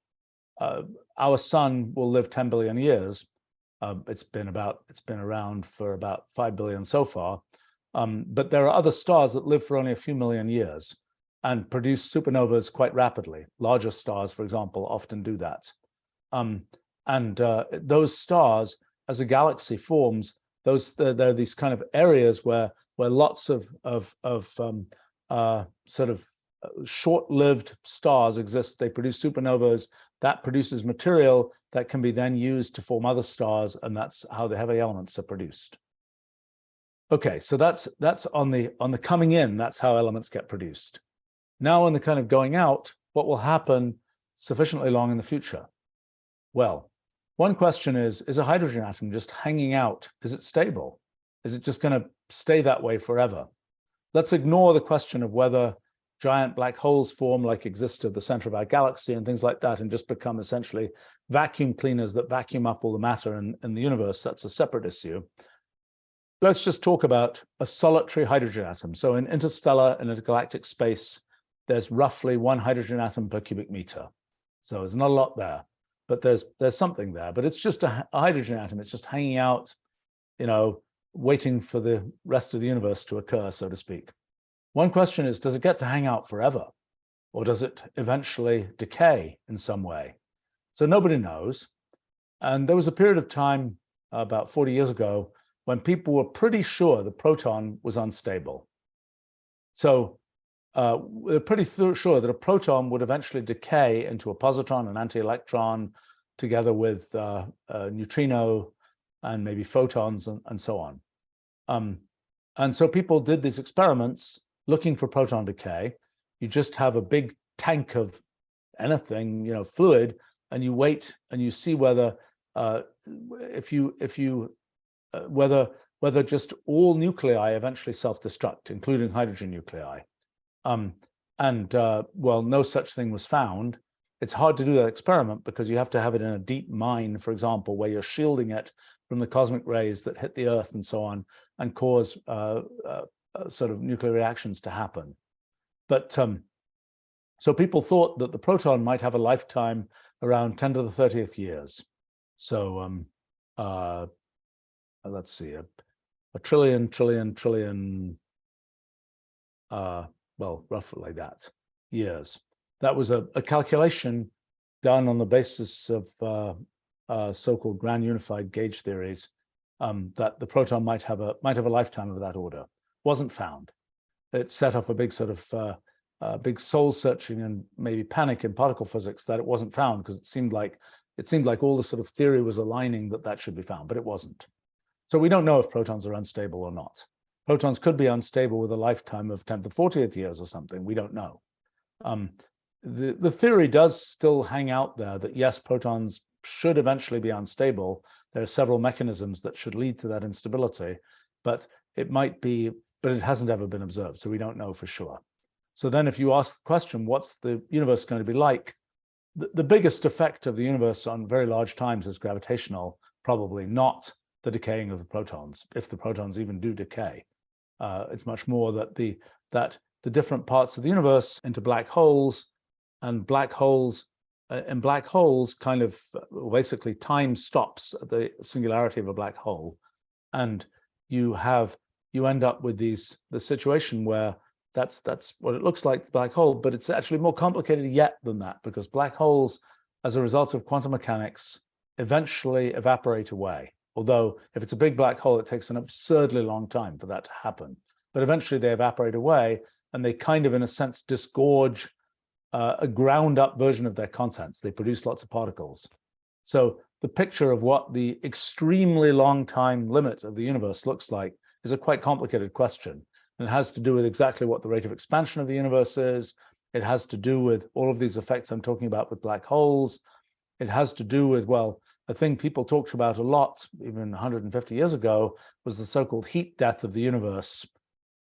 our sun will live 10 billion years. It's been around for about 5 billion so far. But there are other stars that live for only a few million years and produce supernovas quite rapidly. Larger stars, for example, often do that. Those stars, as a galaxy forms, there are these kind of areas where lots of sort of short-lived stars exist. They produce supernovas that produces material that can be then used to form other stars, and that's how the heavy elements are produced. Okay, so that's on the coming in. That's how elements get produced. Now, on the kind of going out, what will happen sufficiently long in the future? Well, one question is a hydrogen atom just hanging out? Is it stable? Is it just going to stay that way forever? Let's ignore the question of whether giant black holes form like exist at the center of our galaxy and things like that and just become essentially vacuum cleaners that vacuum up all the matter in the universe. That's a separate issue. Let's just talk about a solitary hydrogen atom. So in interstellar and intergalactic space, there's roughly 1 hydrogen atom per cubic meter. So there's not a lot there, but there's something there. But it's just a hydrogen atom. It's just hanging out, waiting for the rest of the universe to occur, so to speak. One question is, does it get to hang out forever? Or does it eventually decay in some way? So nobody knows. And there was a period of time about 40 years ago when people were pretty sure the proton was unstable. So we're pretty sure that a proton would eventually decay into a positron, an anti-electron, together with a neutrino and maybe photons and so on. And so people did these experiments looking for proton decay. You just have a big tank of anything, fluid, and you wait and you see whether whether just all nuclei eventually self-destruct, including hydrogen nuclei. Well, no such thing was found. It's hard to do that experiment because you have to have it in a deep mine, for example, where you're shielding it from the cosmic rays that hit the Earth and so on, and cause sort of nuclear reactions to happen. But so people thought that the proton might have a lifetime around 10 to the 30th years. So let's see, a trillion, well, roughly like that, years. That was a calculation done on the basis of so-called grand unified gauge theories, that the proton might have a lifetime of that order. Wasn't found. It set off a big sort of big soul searching and maybe panic in particle physics that it wasn't found, because it seemed like all the sort of theory was aligning that should be found, but it wasn't. So we don't know if protons are unstable or not. Protons could be unstable with a lifetime of 10 to the 40th years or something. We don't know. The theory does still hang out there that yes, protons should eventually be unstable. There are several mechanisms that should lead to that instability, but it might be, but it hasn't ever been observed, so we don't know for sure. So then if you ask the question, what's the universe going to be like? The biggest effect of the universe on very large times is gravitational, probably not the decaying of the protons, if the protons even do decay. It's much more that the different parts of the universe into black holes, and black holes kind of basically time stops at the singularity of a black hole, and you end up with the situation where that's what it looks like, the black hole, but it's actually more complicated yet than that, because black holes, as a result of quantum mechanics, eventually evaporate away. Although if it's a big black hole, it takes an absurdly long time for that to happen. But eventually they evaporate away, and they kind of, in a sense, disgorge a ground up version of their contents. They produce lots of particles. So the picture of what the extremely long time limit of the universe looks like is a quite complicated question. And it has to do with exactly what the rate of expansion of the universe is. It has to do with all of these effects I'm talking about with black holes. It has to do with, well, a thing people talked about a lot, even 150 years ago, was the so-called heat death of the universe,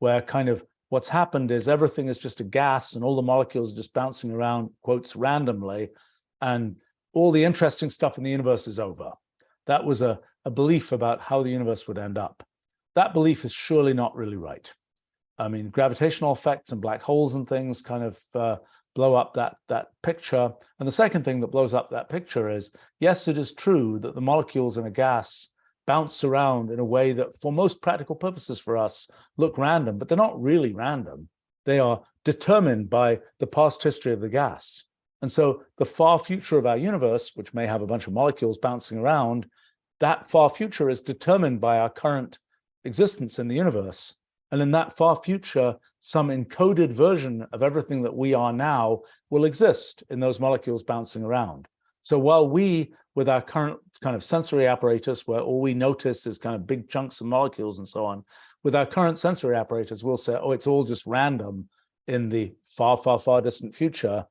where kind of what's happened is everything is just a gas and all the molecules are just bouncing around, quotes, randomly, and all the interesting stuff in the universe is over. that was a belief about how the universe would end up. That belief is surely not really right. I mean, gravitational effects and black holes and things kind of blow up that picture. And the second thing that blows up that picture is, yes, it is true that the molecules in a gas bounce around in a way that for most practical purposes for us look random, but they're not really random. They are determined by the past history of the gas. And so the far future of our universe, which may have a bunch of molecules bouncing around, that far future is determined by our current existence in the universe. And in that far future, some encoded version of everything that we are now will exist in those molecules bouncing around. So while we, with our current kind of sensory apparatus, where all we notice is kind of big chunks of molecules and so on, with our current sensory apparatus, we'll say, oh, it's all just random in the far, far, far distant future.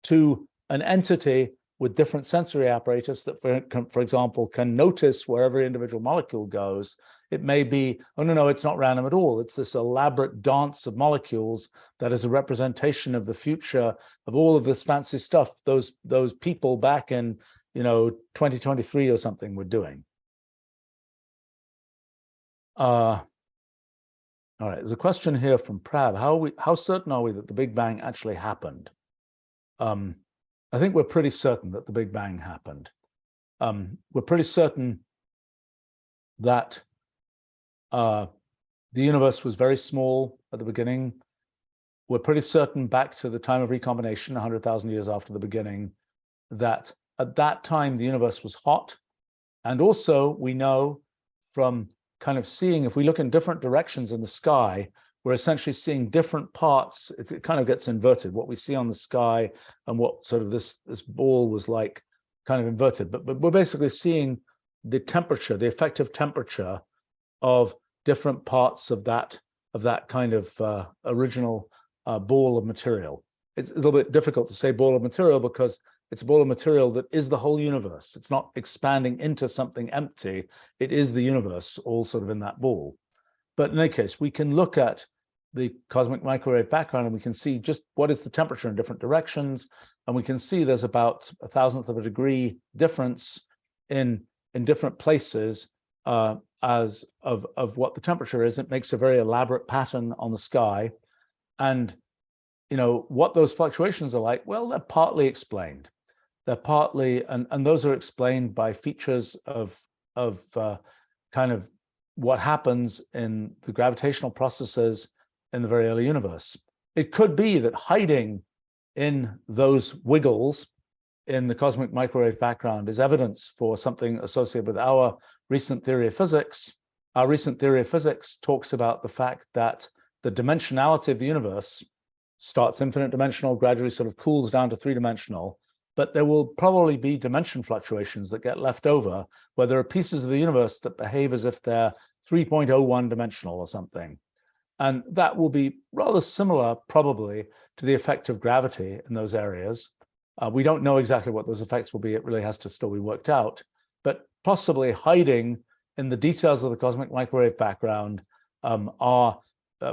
To an entity with different sensory apparatus that, for example, can notice where every individual molecule goes, it may be, oh, no, it's not random at all. It's this elaborate dance of molecules that is a representation of the future of all of this fancy stuff those people back in, 2023 or something were doing. All right, there's a question here from Prab. How certain are we that the Big Bang actually happened? I think we're pretty certain that the Big Bang happened. We're pretty certain that the universe was very small at the beginning. We're pretty certain back to the time of recombination, 100,000 years after the beginning, that at that time the universe was hot. And also we know from kind of seeing, if we look in different directions in the sky, we're essentially seeing different parts. It kind of gets inverted. What we see on the sky and what sort of this ball was like, kind of inverted. But we're basically seeing the temperature, the effective temperature of different parts of that kind of original ball of material. It's a little bit difficult to say ball of material because it's a ball of material that is the whole universe. It's not expanding into something empty. It is the universe all sort of in that ball. But in any case, we can look at the cosmic microwave background and we can see just what is the temperature in different directions. And we can see there's about 1/1000 of a degree difference in different places as of what the temperature is. It makes a very elaborate pattern on the sky. And what those fluctuations are like, well, they're partly explained. They're partly, and those are explained by features of kind of what happens in the gravitational processes in the very early universe. It could be that hiding in those wiggles in the cosmic microwave background is evidence for something associated with our recent theory of physics. Our recent theory of physics talks about the fact that the dimensionality of the universe starts infinite dimensional, gradually sort of cools down to three-dimensional, but there will probably be dimension fluctuations that get left over, where there are pieces of the universe that behave as if they're 3.01 dimensional or something. And that will be rather similar, probably, to the effect of gravity in those areas. We don't know exactly what those effects will be. It really has to still be worked out. But possibly hiding in the details of the cosmic microwave background are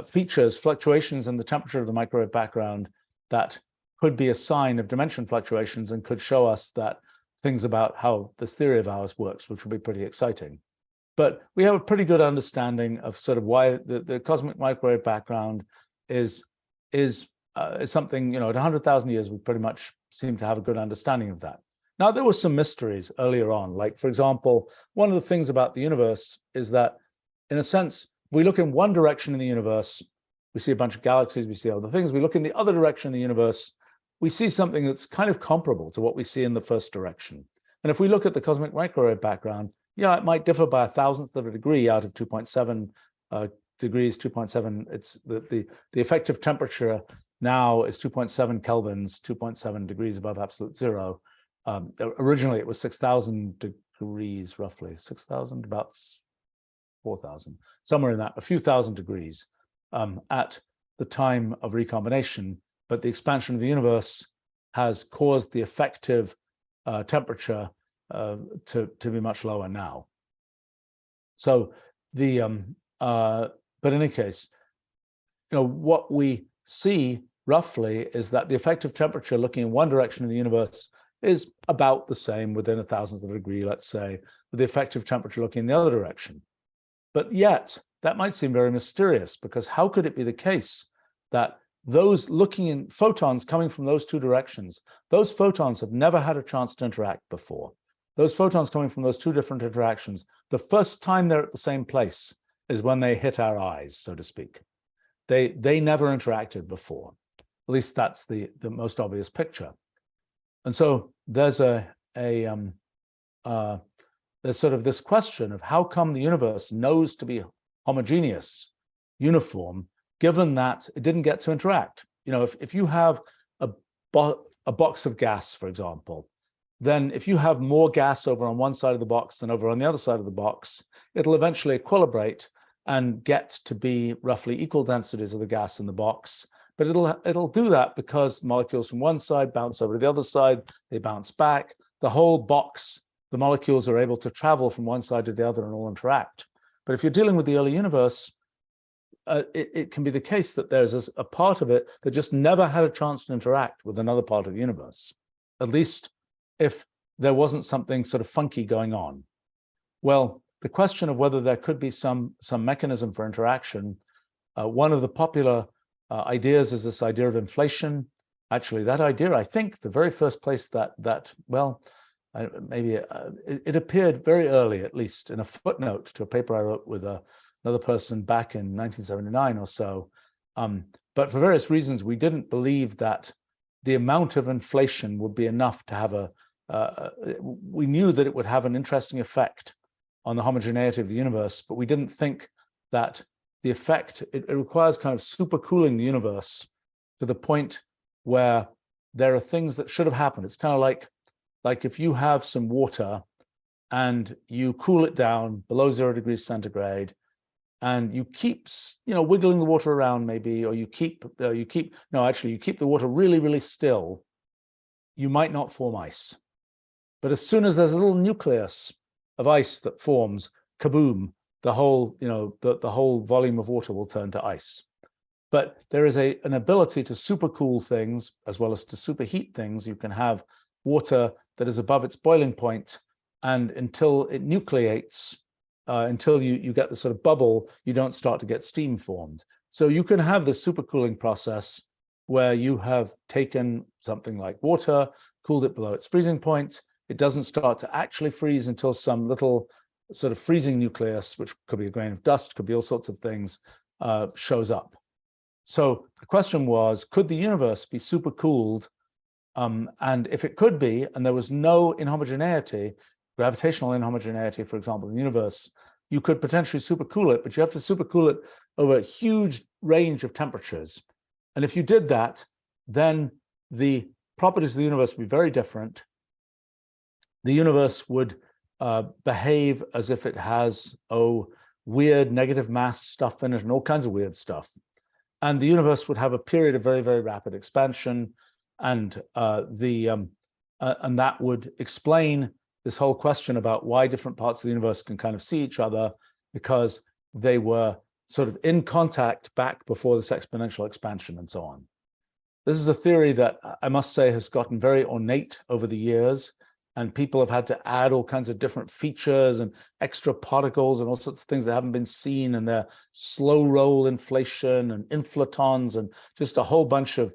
features, fluctuations in the temperature of the microwave background that could be a sign of dimension fluctuations and could show us that things about how this theory of ours works, which will be pretty exciting. But we have a pretty good understanding of sort of why the cosmic microwave background is something, at 100,000 years, we pretty much seem to have a good understanding of that. Now, there were some mysteries earlier on. Like, for example, one of the things about the universe is that, in a sense, we look in one direction in the universe, we see a bunch of galaxies, we see other things. We look in the other direction in the universe, we see something that's kind of comparable to what we see in the first direction. And if we look at the cosmic microwave background, yeah, it might differ by 1/1000 of a degree out of 2.7 degrees, 2.7. It's the effective temperature now is 2.7 kelvins, 2.7 degrees above absolute zero. Originally, it was 6,000 degrees, roughly 6,000, about 4,000, somewhere in that, a few thousand degrees at the time of recombination. But the expansion of the universe has caused the effective temperature to be much lower now. So but in any case, what we see roughly is that the effective temperature looking in one direction in the universe is about the same within a thousandth of a degree, let's say, with the effective temperature looking in the other direction. But yet, that might seem very mysterious, because how could it be the case that those looking in photons coming from those two directions, those photons have never had a chance to interact before. Those photons coming from those two different interactions, the first time they're at the same place is when they hit our eyes, so to speak. They never interacted before. At least that's the most obvious picture. And so there's there's sort of this question of how come the universe knows to be homogeneous, uniform, given that it didn't get to interact. You know, if you have a box of gas, for example, then if you have more gas over on one side of the box than over on the other side of the box, it'll eventually equilibrate and get to be roughly equal densities of the gas in the box. But it'll do that because molecules from one side bounce over to the other side, they bounce back. The whole box, the molecules are able to travel from one side to the other and all interact. But if you're dealing with the early universe, it can be the case that there's a part of it that just never had a chance to interact with another part of the universe, at least if there wasn't something sort of funky going on. Well, the question of whether there could be some mechanism for interaction, one of the popular ideas is this idea of inflation. Actually, that idea, I think, the very first place it appeared very early, at least in a footnote to a paper I wrote with another person back in 1979 or so. But for various reasons, we didn't believe that the amount of inflation would be enough to have we knew that it would have an interesting effect on the homogeneity of the universe, but we didn't think that the effect, it requires kind of supercooling the universe to the point where there are things that should have happened. It's kind of like if you have some water and you cool it down below 0 degrees centigrade, and you keep, wiggling the water around maybe, or you keep the water really, really still, you might not form ice. But as soon as there's a little nucleus of ice that forms, kaboom, the whole volume of water will turn to ice. But there is an ability to supercool things as well as to superheat things. You can have water that is above its boiling point, and until it nucleates, until you get the sort of bubble, you don't start to get steam formed. So you can have this supercooling process where you have taken something like water, cooled it below its freezing point. It doesn't start to actually freeze until some little sort of freezing nucleus, which could be a grain of dust, could be all sorts of things, shows up. So the question was, could the universe be supercooled? And if it could be, and there was no inhomogeneity, gravitational inhomogeneity, for example, in the universe, you could potentially supercool it, but you have to supercool it over a huge range of temperatures. And if you did that, then the properties of the universe would be very different. The universe would behave as if it has, weird negative mass stuff in it and all kinds of weird stuff. And the universe would have a period of very, very rapid expansion, and that would explain this whole question about why different parts of the universe can kind of see each other, because they were sort of in contact back before this exponential expansion and so on. This is a theory that I must say has gotten very ornate over the years, and people have had to add all kinds of different features and extra particles and all sorts of things that haven't been seen, and their slow roll inflation and inflatons and just a whole bunch of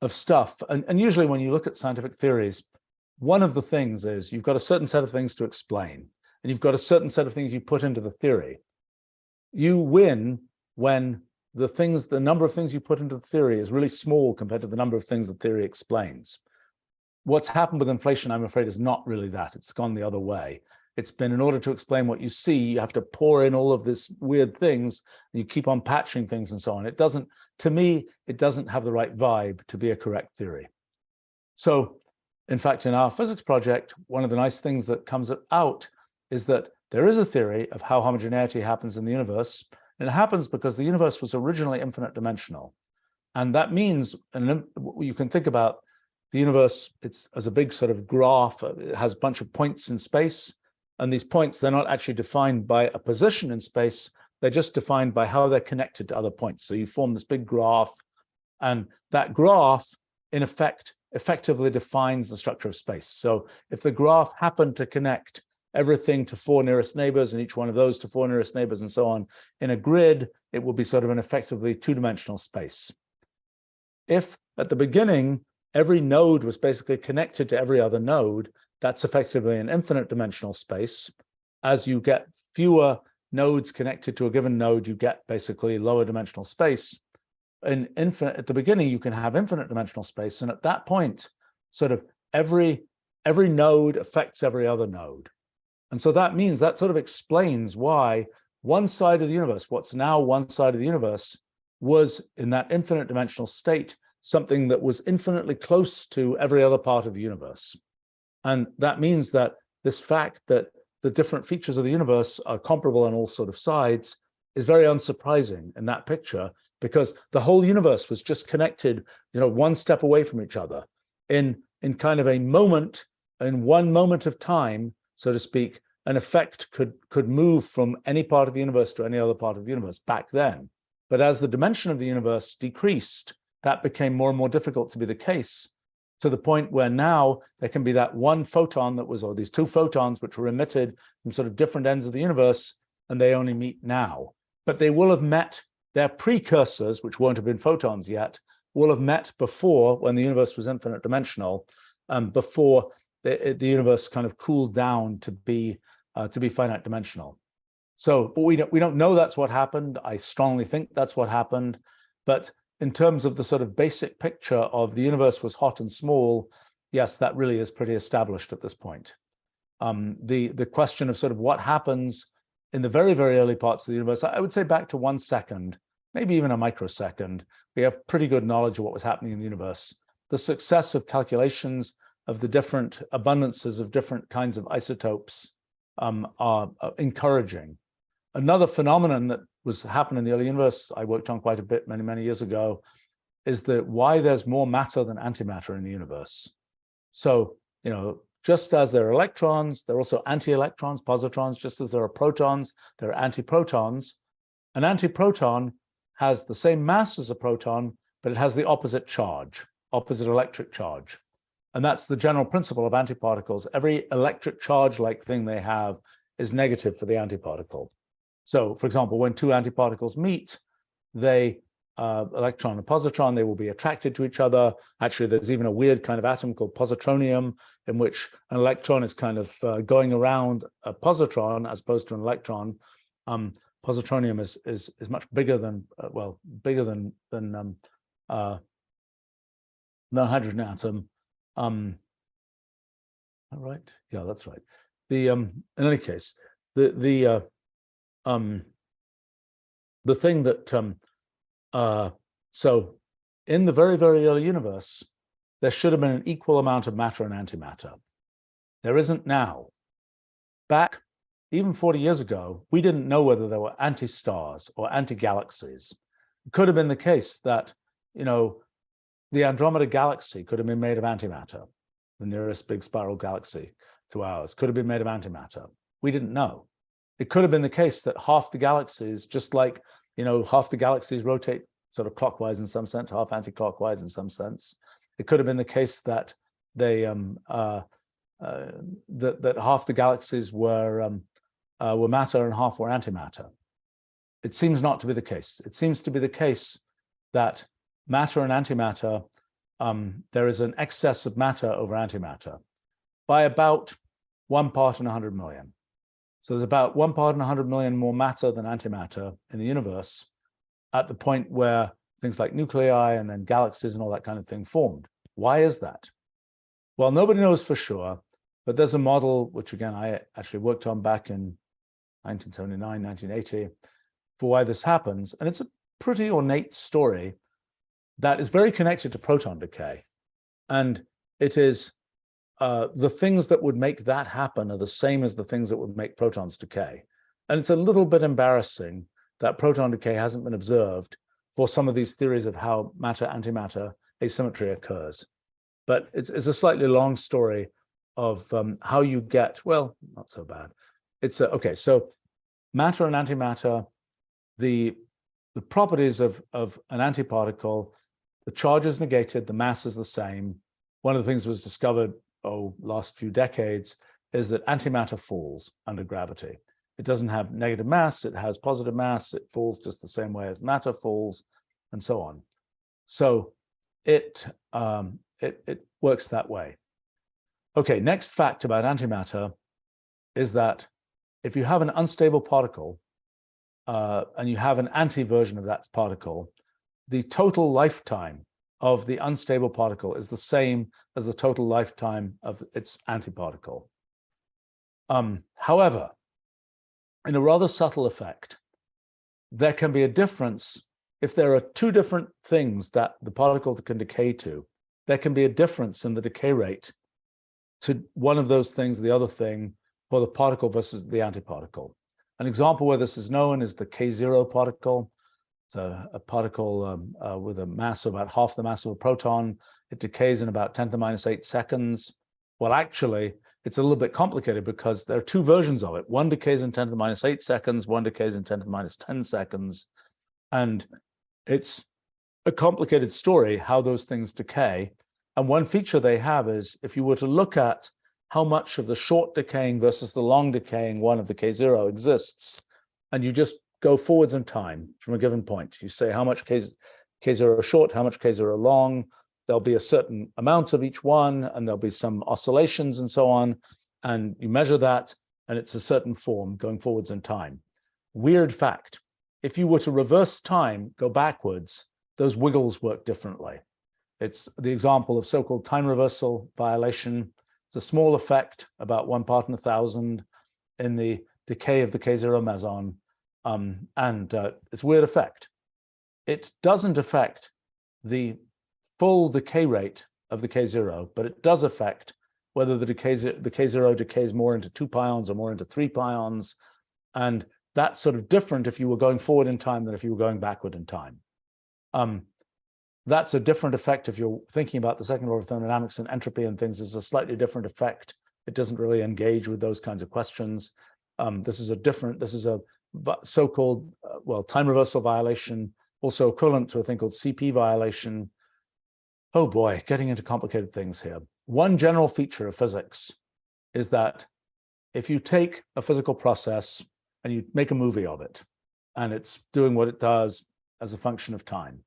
stuff. And usually when you look at scientific theories, one of the things is you've got a certain set of things to explain, and you've got a certain set of things you put into the theory. You win when the number of things you put into the theory is really small compared to the number of things the theory explains. What's happened with inflation, I'm afraid, is not really that. It's gone the other way. It's been, in order to explain what you see, you have to pour in all of this weird things, and you keep on patching things and so on. It doesn't, to me, it doesn't have the right vibe to be a correct theory. So, in fact, in our physics project, one of the nice things that comes out is that there is a theory of how homogeneity happens in the universe. And it happens because the universe was originally infinite dimensional. And that means, and you can think about the universe, it's as a big sort of graph. It has a bunch of points in space. And these points, they're not actually defined by a position in space. They're just defined by how they're connected to other points. So you form this big graph. And that graph, in effect, effectively defines the structure of space. So if the graph happened to connect everything to 4 nearest neighbors and each one of those to 4 nearest neighbors and so on in a grid, it will be sort of an effectively two-dimensional space. If at the beginning, every node was basically connected to every other node, that's effectively an infinite dimensional space. As you get fewer nodes connected to a given node, you get basically lower dimensional space. At the beginning, you can have infinite dimensional space. And at that point, sort of every node affects every other node. And so that means that sort of explains why one side of the universe, what's now one side of the universe, was in that infinite dimensional state, something that was infinitely close to every other part of the universe. And that means that this fact that the different features of the universe are comparable on all sort of sides is very unsurprising in that picture, because the whole universe was just connected, one step away from each other in kind of a moment, in one moment of time, so to speak. An effect could move from any part of the universe to any other part of the universe back then. But as the dimension of the universe decreased, that became more and more difficult to be the case, to the point where now there can be that one photon that was, or these two photons which were emitted from sort of different ends of the universe, and they only meet now. But they will have met their precursors, which won't have been photons yet, will have met before, when the universe was infinite dimensional, before the universe kind of cooled down to be finite dimensional. So but we don't know that's what happened. I strongly think that's what happened. But in terms of the sort of basic picture of the universe was hot and small, yes, that really is pretty established at this point. The question of sort of what happens in the very, very early parts of the universe, I would say back to 1 second, maybe even a microsecond, we have pretty good knowledge of what was happening in the universe. The success of calculations of the different abundances of different kinds of isotopes are encouraging. Another phenomenon that was happening in the early universe, I worked on quite a bit many, many years ago, is that why there's more matter than antimatter in the universe. So, just as there are electrons, there are also anti-electrons, positrons. Just as there are protons, there are antiprotons. An antiproton has the same mass as a proton, but it has the opposite charge, opposite electric charge. And that's the general principle of antiparticles. Every electric charge-like thing they have is negative for the antiparticle. So, for example, when two antiparticles meet, they, electron and positron, they will be attracted to each other. Actually, there's even a weird kind of atom called positronium, in which an electron is kind of going around a positron as opposed to an electron. Positronium is much bigger than, bigger than the hydrogen atom. All right, yeah, that's right. In any case, the thing that so in the very, very early universe, there should have been an equal amount of matter and antimatter. There isn't now. Back even 40 years ago, we didn't know whether there were anti-stars or anti-galaxies. It could have been the case that, the Andromeda galaxy could have been made of antimatter. The nearest big spiral galaxy to ours could have been made of antimatter. We didn't know. It could have been the case that half the galaxies, just like, half the galaxies rotate sort of clockwise in some sense, half anti-clockwise in some sense. It could have been the case that they that half the galaxies were matter and half were antimatter. It seems not to be the case. It seems to be the case that matter and antimatter, there is an excess of matter over antimatter by about 1 part in 100 million. So there's about 1 part in 100 million more matter than antimatter in the universe at the point where things like nuclei and then galaxies and all that kind of thing formed. Why is that? Well, nobody knows for sure, but there's a model, which again, I actually worked on back in 1979, 1980, for why this happens. And it's a pretty ornate story that is very connected to proton decay. And it is the things that would make that happen are the same as the things that would make protons decay. And it's a little bit embarrassing that proton decay hasn't been observed for some of these theories of how matter-antimatter asymmetry occurs. But it's a slightly long story of how you get, well, not so bad. It's okay, so matter and antimatter, the properties of an antiparticle, the charge is negated, the mass is the same. one of the things that was discovered, last few decades, is that antimatter falls under gravity. It doesn't have negative mass, it has positive mass, it falls just the same way as matter falls, and so on. So it works that way. Okay, next fact about antimatter is that if you have an unstable particle and you have an anti-version of that particle, the total lifetime of the unstable particle is the same as the total lifetime of its antiparticle. However, in a rather subtle effect, there can be a difference if there are two different things that the particle can decay to. There can be a difference in the decay rate to one of those things, the other thing, for the particle versus the antiparticle. An example where this is known is the K0 particle. It's a particle with a mass of about half the mass of a proton. It decays in about 10 to the minus 8 seconds. Well, actually, it's a little bit complicated because there are two versions of it. One decays in 10 to the minus 8 seconds, one decays in 10 to the minus 10 seconds. And it's a complicated story how those things decay. And one feature they have is if you were to look at how much of the short decaying versus the long decaying one of the K0 exists, and you just go forwards in time from a given point. You say how much K0 short, how much K0 long. There'll be a certain amount of each one, and there'll be some oscillations and so on. And you measure that, and it's a certain form going forwards in time. Weird fact. If you were to reverse time, go backwards, those wiggles work differently. It's the example of so-called time reversal violation. It's a small effect, about 1 part in 1,000 in the decay of the K0 meson. It's a weird effect. It doesn't affect the full decay rate of the K0, but it does affect whether the K0 decays more into 2 pions or more into 3 pions. And that's sort of different if you were going forward in time than if you were going backward in time. That's a different effect if you're thinking about the second law of thermodynamics and entropy and things. It's a slightly different effect. It doesn't really engage with those kinds of questions. This is a so-called, time reversal violation, also equivalent to a thing called CP violation. Oh boy, getting into complicated things here. One general feature of physics is that if you take a physical process and you make a movie of it, and it's doing what it does as a function of time,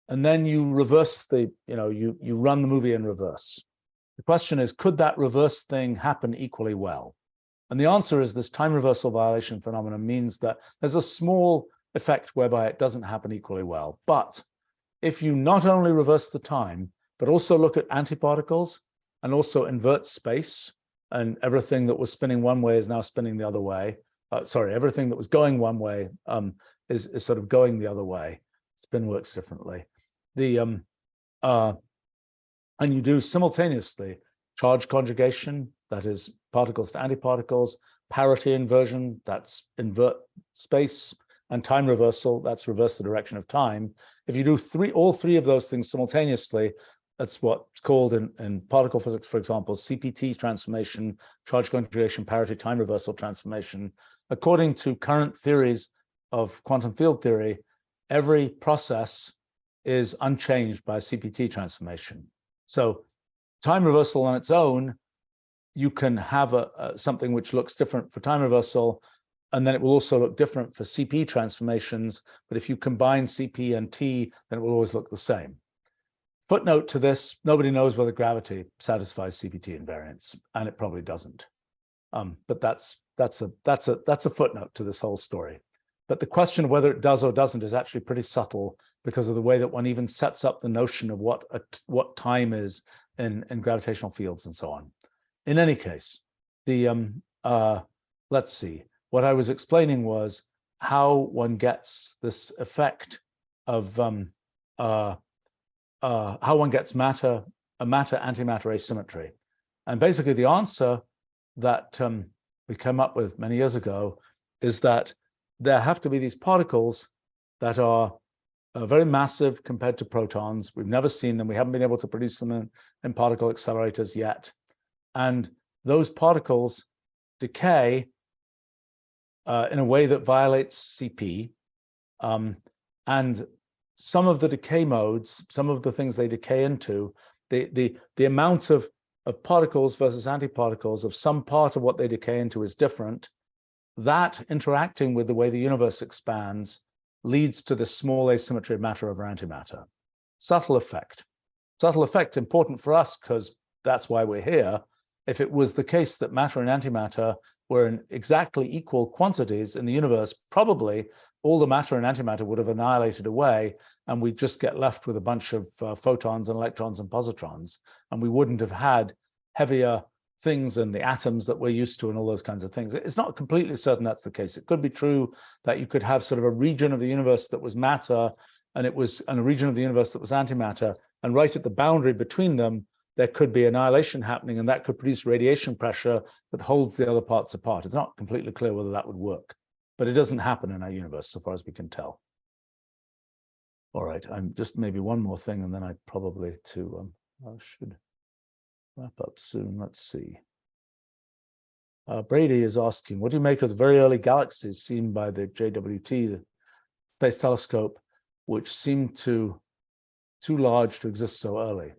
and then you reverse you run the movie in reverse. The question is, could that reverse thing happen equally well? And the answer is this time reversal violation phenomenon means that there's a small effect whereby it doesn't happen equally well. But if you not only reverse the time, but also look at antiparticles and also invert space, and everything that was spinning one way is now spinning the other way. Everything that was going one way is sort of going the other way. Spin works differently. And you do simultaneously charge conjugation, that is particles to antiparticles, parity inversion, that's invert space, and time reversal, that's reverse the direction of time. If you do all three of those things simultaneously, that's what's called in particle physics, for example, CPT transformation, charge conjugation, parity, time reversal transformation. According to current theories of quantum field theory, every process is unchanged by CPT transformation. So time reversal on its own, you can have something which looks different for time reversal, and then it will also look different for CP transformations. But if you combine CP and T, then it will always look the same. Footnote to this: nobody knows whether gravity satisfies CPT invariance, and it probably doesn't. But that's a footnote to this whole story. But the question of whether it does or doesn't is actually pretty subtle because of the way that one even sets up the notion of what time is in gravitational fields and so on. In any case, let's see. What I was explaining was how one gets this effect of how one gets matter-antimatter asymmetry. And basically the answer that we came up with many years ago is that there have to be these particles that are very massive compared to protons. We've never seen them. We haven't been able to produce them in particle accelerators yet. And those particles decay in a way that violates CP. And some of the decay modes, some of the things they decay into, the amount of particles versus antiparticles of some part of what they decay into is different. That interacting with the way the universe expands leads to the small asymmetry of matter over antimatter. Subtle effect. Subtle effect important for us because that's why we're here. If it was the case that matter and antimatter were in exactly equal quantities in the universe, probably all the matter and antimatter would have annihilated away, and we'd just get left with a bunch of photons and electrons and positrons, and we wouldn't have had heavier things and the atoms that we're used to and all those kinds of things. It's not completely certain that's the case. It could be true that you could have sort of a region of the universe that was matter and a region of the universe that was antimatter, and right at the boundary between them, there could be annihilation happening, and that could produce radiation pressure that holds the other parts apart. It's not completely clear whether that would work, but it doesn't happen in our universe so far as we can tell. All right, I'm just maybe one more thing, and then I probably should wrap up soon. Let's see. Brady is asking, what do you make of the very early galaxies seen by the JWST, the Space Telescope, which seemed too large to exist so early?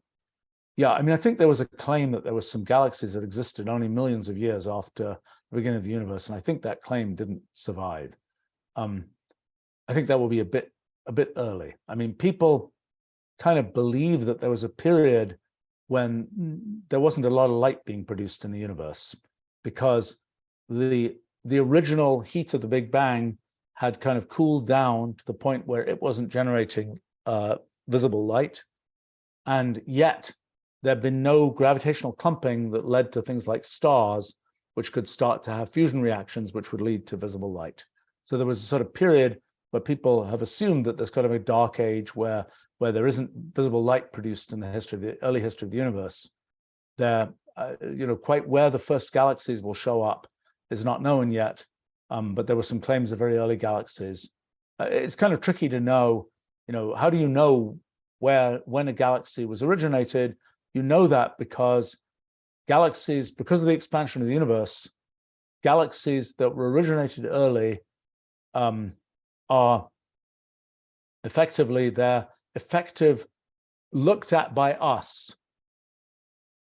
Yeah, I mean, I think there was a claim that there were some galaxies that existed only millions of years after the beginning of the universe, and I think that claim didn't survive. I think that will be a bit early. I mean, people kind of believe that there was a period when there wasn't a lot of light being produced in the universe because the original heat of the Big Bang had kind of cooled down to the point where it wasn't generating visible light, and yet there'd been no gravitational clumping that led to things like stars, which could start to have fusion reactions, which would lead to visible light. So there was a sort of period where people have assumed that there's kind of a dark age where there isn't visible light produced in the early history of the universe. There, quite where the first galaxies will show up is not known yet, but there were some claims of very early galaxies. It's kind of tricky to know, how do you know when a galaxy was originated? You know that because galaxies, because of the expansion of the universe, galaxies that were originated early are effectively, they're effective, looked at by us,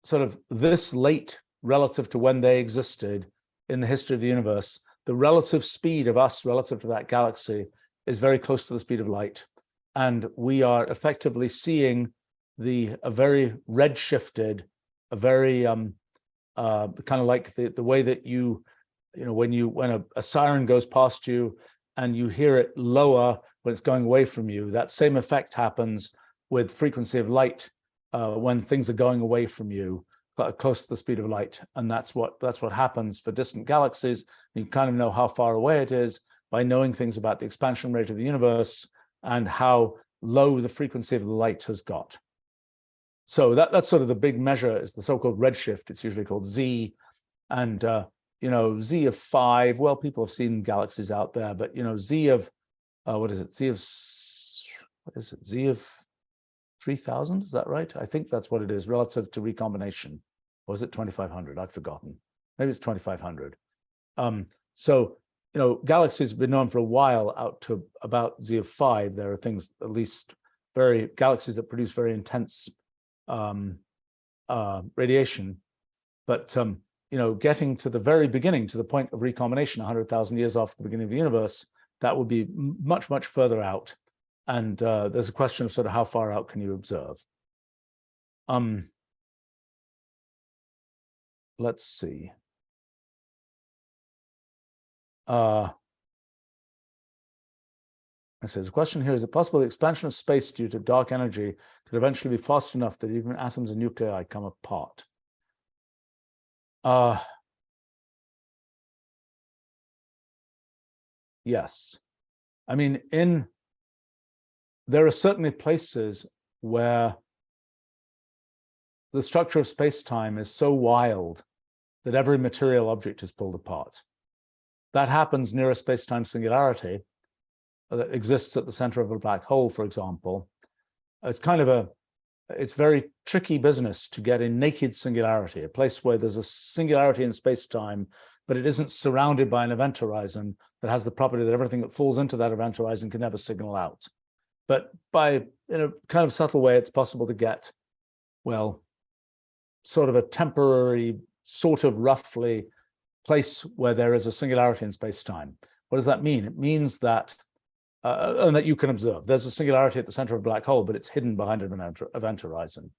sort of this late relative to when they existed in the history of the universe. The relative speed of us relative to that galaxy is very close to the speed of light. And we are effectively seeing a very redshifted, a very kind of like the way that when a siren goes past you and you hear it lower when it's going away from you, that same effect happens with frequency of light when things are going away from you, close to the speed of light. And that's what happens for distant galaxies. You kind of know how far away it is by knowing things about the expansion rate of the universe and how low the frequency of the light has got. So that's sort of the big measure, is the so-called redshift. It's usually called Z, and Z of 5. Well, people have seen galaxies out there, but Z of Z of 3,000? Is that right? I think that's what it is relative to recombination. Or is it 2,500? I've forgotten. Maybe it's 2,500. So galaxies have been known for a while out to about Z of 5. There are things, at least galaxies that produce very intense radiation, but getting to the very beginning, to the point of recombination 100,000 years after the beginning of the universe, that would be much further out, and there's a question of sort of how far out can you observe. Let's see. It says, the question here, is it possible the expansion of space due to dark energy could eventually be fast enough that even atoms and nuclei come apart? Yes. I mean, there are certainly places where the structure of space-time is so wild that every material object is pulled apart. That happens near a space-time singularity that exists at the center of a black hole, for example. It's very tricky business to get a naked singularity, a place where there's a singularity in space-time, but it isn't surrounded by an event horizon that has the property that everything that falls into that event horizon can never signal out. But in a kind of subtle way, it's possible to get well, sort of a temporary, sort of roughly place where there is a singularity in space-time. What does that mean? It means that, and that you can observe, there's a singularity at the center of a black hole, but it's hidden behind an event horizon.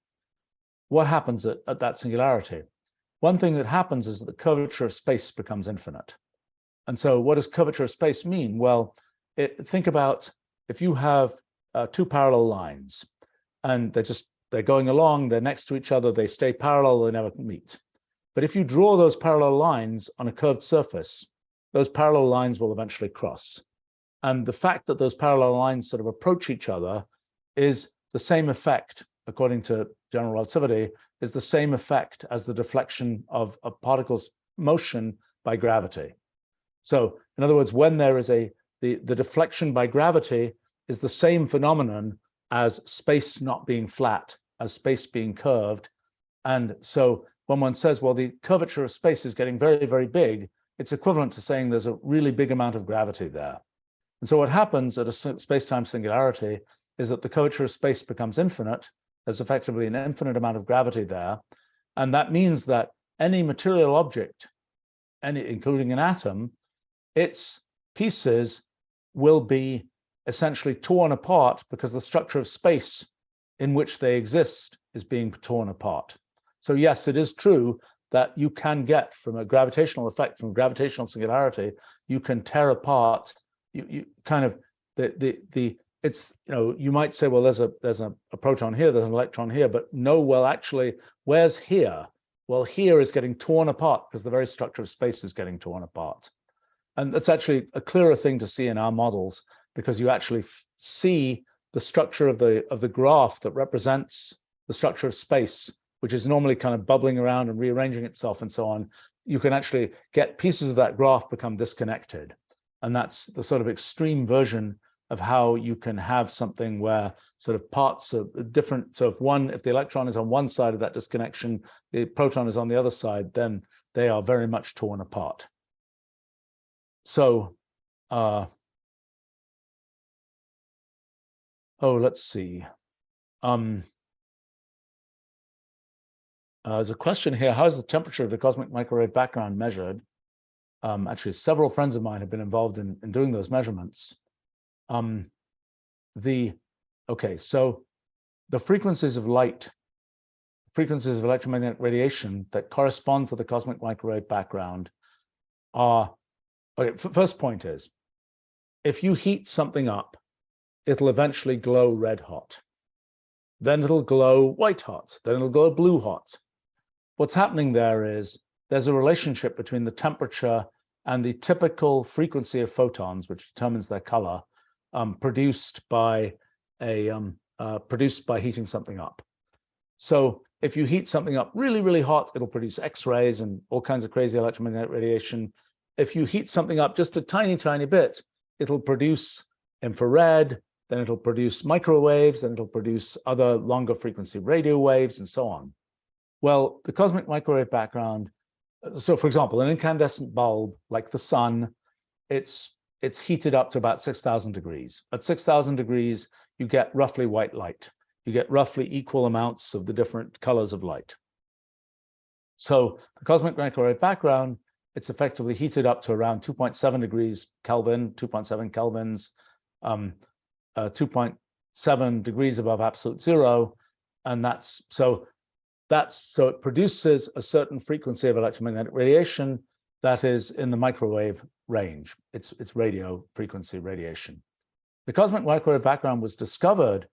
What happens at that singularity? One thing that happens is that the curvature of space becomes infinite. And so what does curvature of space mean? Well, think about if you have two parallel lines, and they're going along, they're next to each other, they stay parallel, they never meet. But if you draw those parallel lines on a curved surface, those parallel lines will eventually cross. And the fact that those parallel lines sort of approach each other is the same effect, according to general relativity, is the same effect as the deflection of a particle's motion by gravity. So in other words, when there is the deflection by gravity is the same phenomenon as space not being flat, as space being curved. And so when one says, well, the curvature of space is getting very, very big, it's equivalent to saying there's a really big amount of gravity there. And so what happens at a space-time singularity is that the curvature of space becomes infinite. There's effectively an infinite amount of gravity there. And that means that any material object, including an atom, its pieces will be essentially torn apart because the structure of space in which they exist is being torn apart. So yes, it is true that you can get from a gravitational effect, from gravitational singularity, you can tear apart, you kind of, it's, you know, you might say, well, there's a proton here, there's an electron here, but no, well, actually, where's here? Well, here is getting torn apart because the very structure of space is getting torn apart. And that's actually a clearer thing to see in our models, because you actually see the structure of the graph that represents the structure of space, which is normally kind of bubbling around and rearranging itself and so on. You can actually get pieces of that graph become disconnected. And that's the sort of extreme version of how you can have something where sort of parts are different. So if the electron is on one side of that disconnection, the proton is on the other side, then they are very much torn apart. So, let's see. There's a question here: how is the temperature of the cosmic microwave background measured? Actually, several friends of mine have been involved in doing those measurements. Okay, so the frequencies of light, frequencies of electromagnetic radiation that correspond to the cosmic microwave background are, okay, first point is, if you heat something up, it'll eventually glow red hot. Then it'll glow white hot. Then it'll glow blue hot. What's happening there is there's a relationship between the temperature and the typical frequency of photons, which determines their color, produced by heating something up. So if you heat something up really, really hot, it'll produce X-rays and all kinds of crazy electromagnetic radiation. If you heat something up just a tiny, tiny bit, it'll produce infrared, then it'll produce microwaves, then it'll produce other longer frequency radio waves, and so on. Well, the cosmic microwave background, so for example, an incandescent bulb like the sun, it's heated up to about 6,000 degrees. At 6,000 degrees, you get roughly white light. You get roughly equal amounts of the different colors of light. So the cosmic microwave background, it's effectively heated up to around 2.7 degrees Kelvin, 2.7 kelvins, 2.7 degrees above absolute zero. And so it produces a certain frequency of electromagnetic radiation that is in the microwave range. It's radio frequency radiation. The cosmic microwave background was discovered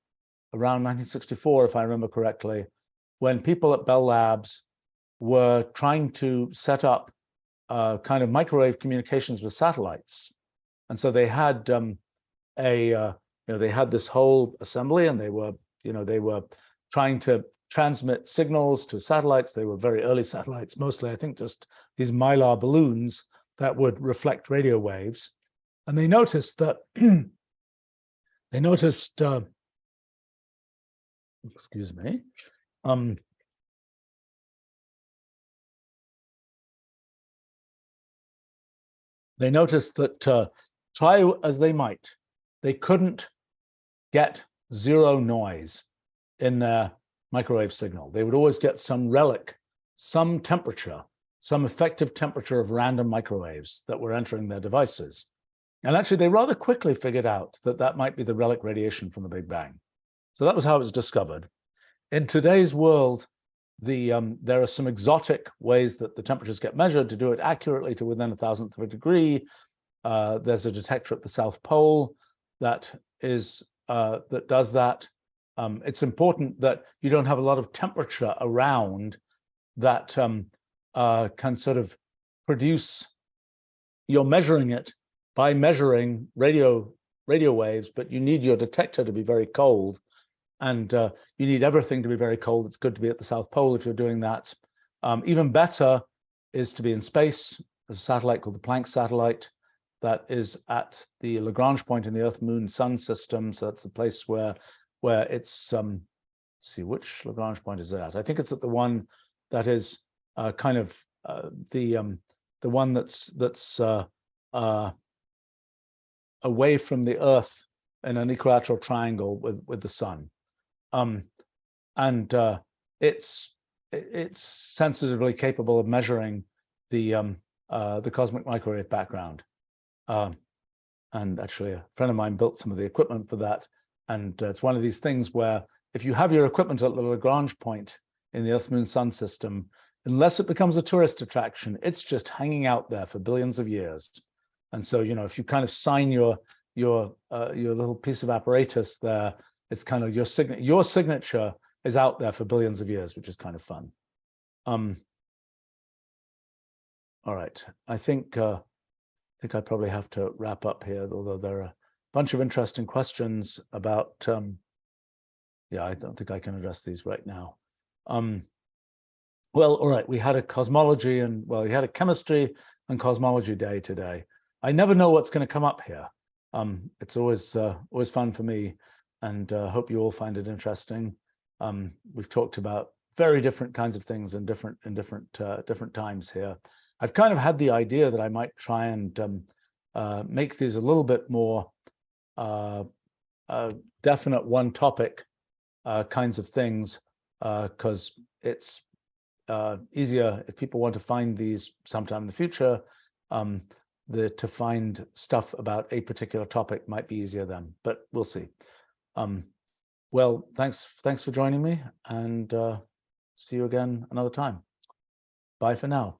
around 1964, if I remember correctly, when people at Bell Labs were trying to set up kind of microwave communications with satellites. And so they had they had this whole assembly, and they were trying to transmit signals to satellites. They were very early satellites, mostly, I think, just these mylar balloons that would reflect radio waves. And they noticed that excuse me. They noticed that try as they might, they couldn't get zero noise in their microwave signal. They would always get some relic, some temperature, some effective temperature of random microwaves that were entering their devices. And actually, they rather quickly figured out that that might be the relic radiation from the Big Bang. So that was how it was discovered. In today's world, there are some exotic ways that the temperatures get measured to do it accurately to within 1,000th of a degree. There's a detector at the South Pole that does that. It's important that you don't have a lot of temperature around that can sort of produce. You're measuring it by measuring radio waves, but you need your detector to be very cold. And you need everything to be very cold. It's good to be at the South Pole if you're doing that. Even better is to be in space. There's a satellite called the Planck satellite that is at the Lagrange point in the Earth, Moon, Sun system. So that's the place where it's, let's see, which Lagrange point is it at? I think it's at the one that is kind of the one that's away from the Earth in an equilateral triangle with the Sun. It's sensitively capable of measuring the cosmic microwave background. And actually, a friend of mine built some of the equipment for that. And it's one of these things where if you have your equipment at the Lagrange point in the Earth, Moon, Sun system, unless it becomes a tourist attraction, it's just hanging out there for billions of years. And so, you know, if you kind of sign your little piece of apparatus there, it's kind of your signature is out there for billions of years, which is kind of fun. All right, I think I probably have to wrap up here, although there are a bunch of interesting questions about, yeah, I don't think I can address these right now. Well, all right, we had a cosmology and, well, we had a chemistry and cosmology day today. I never know what's going to come up here. It's always fun for me, and hope you all find it interesting. We've talked about very different kinds of things in different times here. I've kind of had the idea that I might try and make these a little bit more definite one topic kinds of things, because it's easier if people want to find these sometime in the future. To find stuff about a particular topic might be easier then, but we'll see. Well, thanks for joining me, and see you again another time. Bye for now.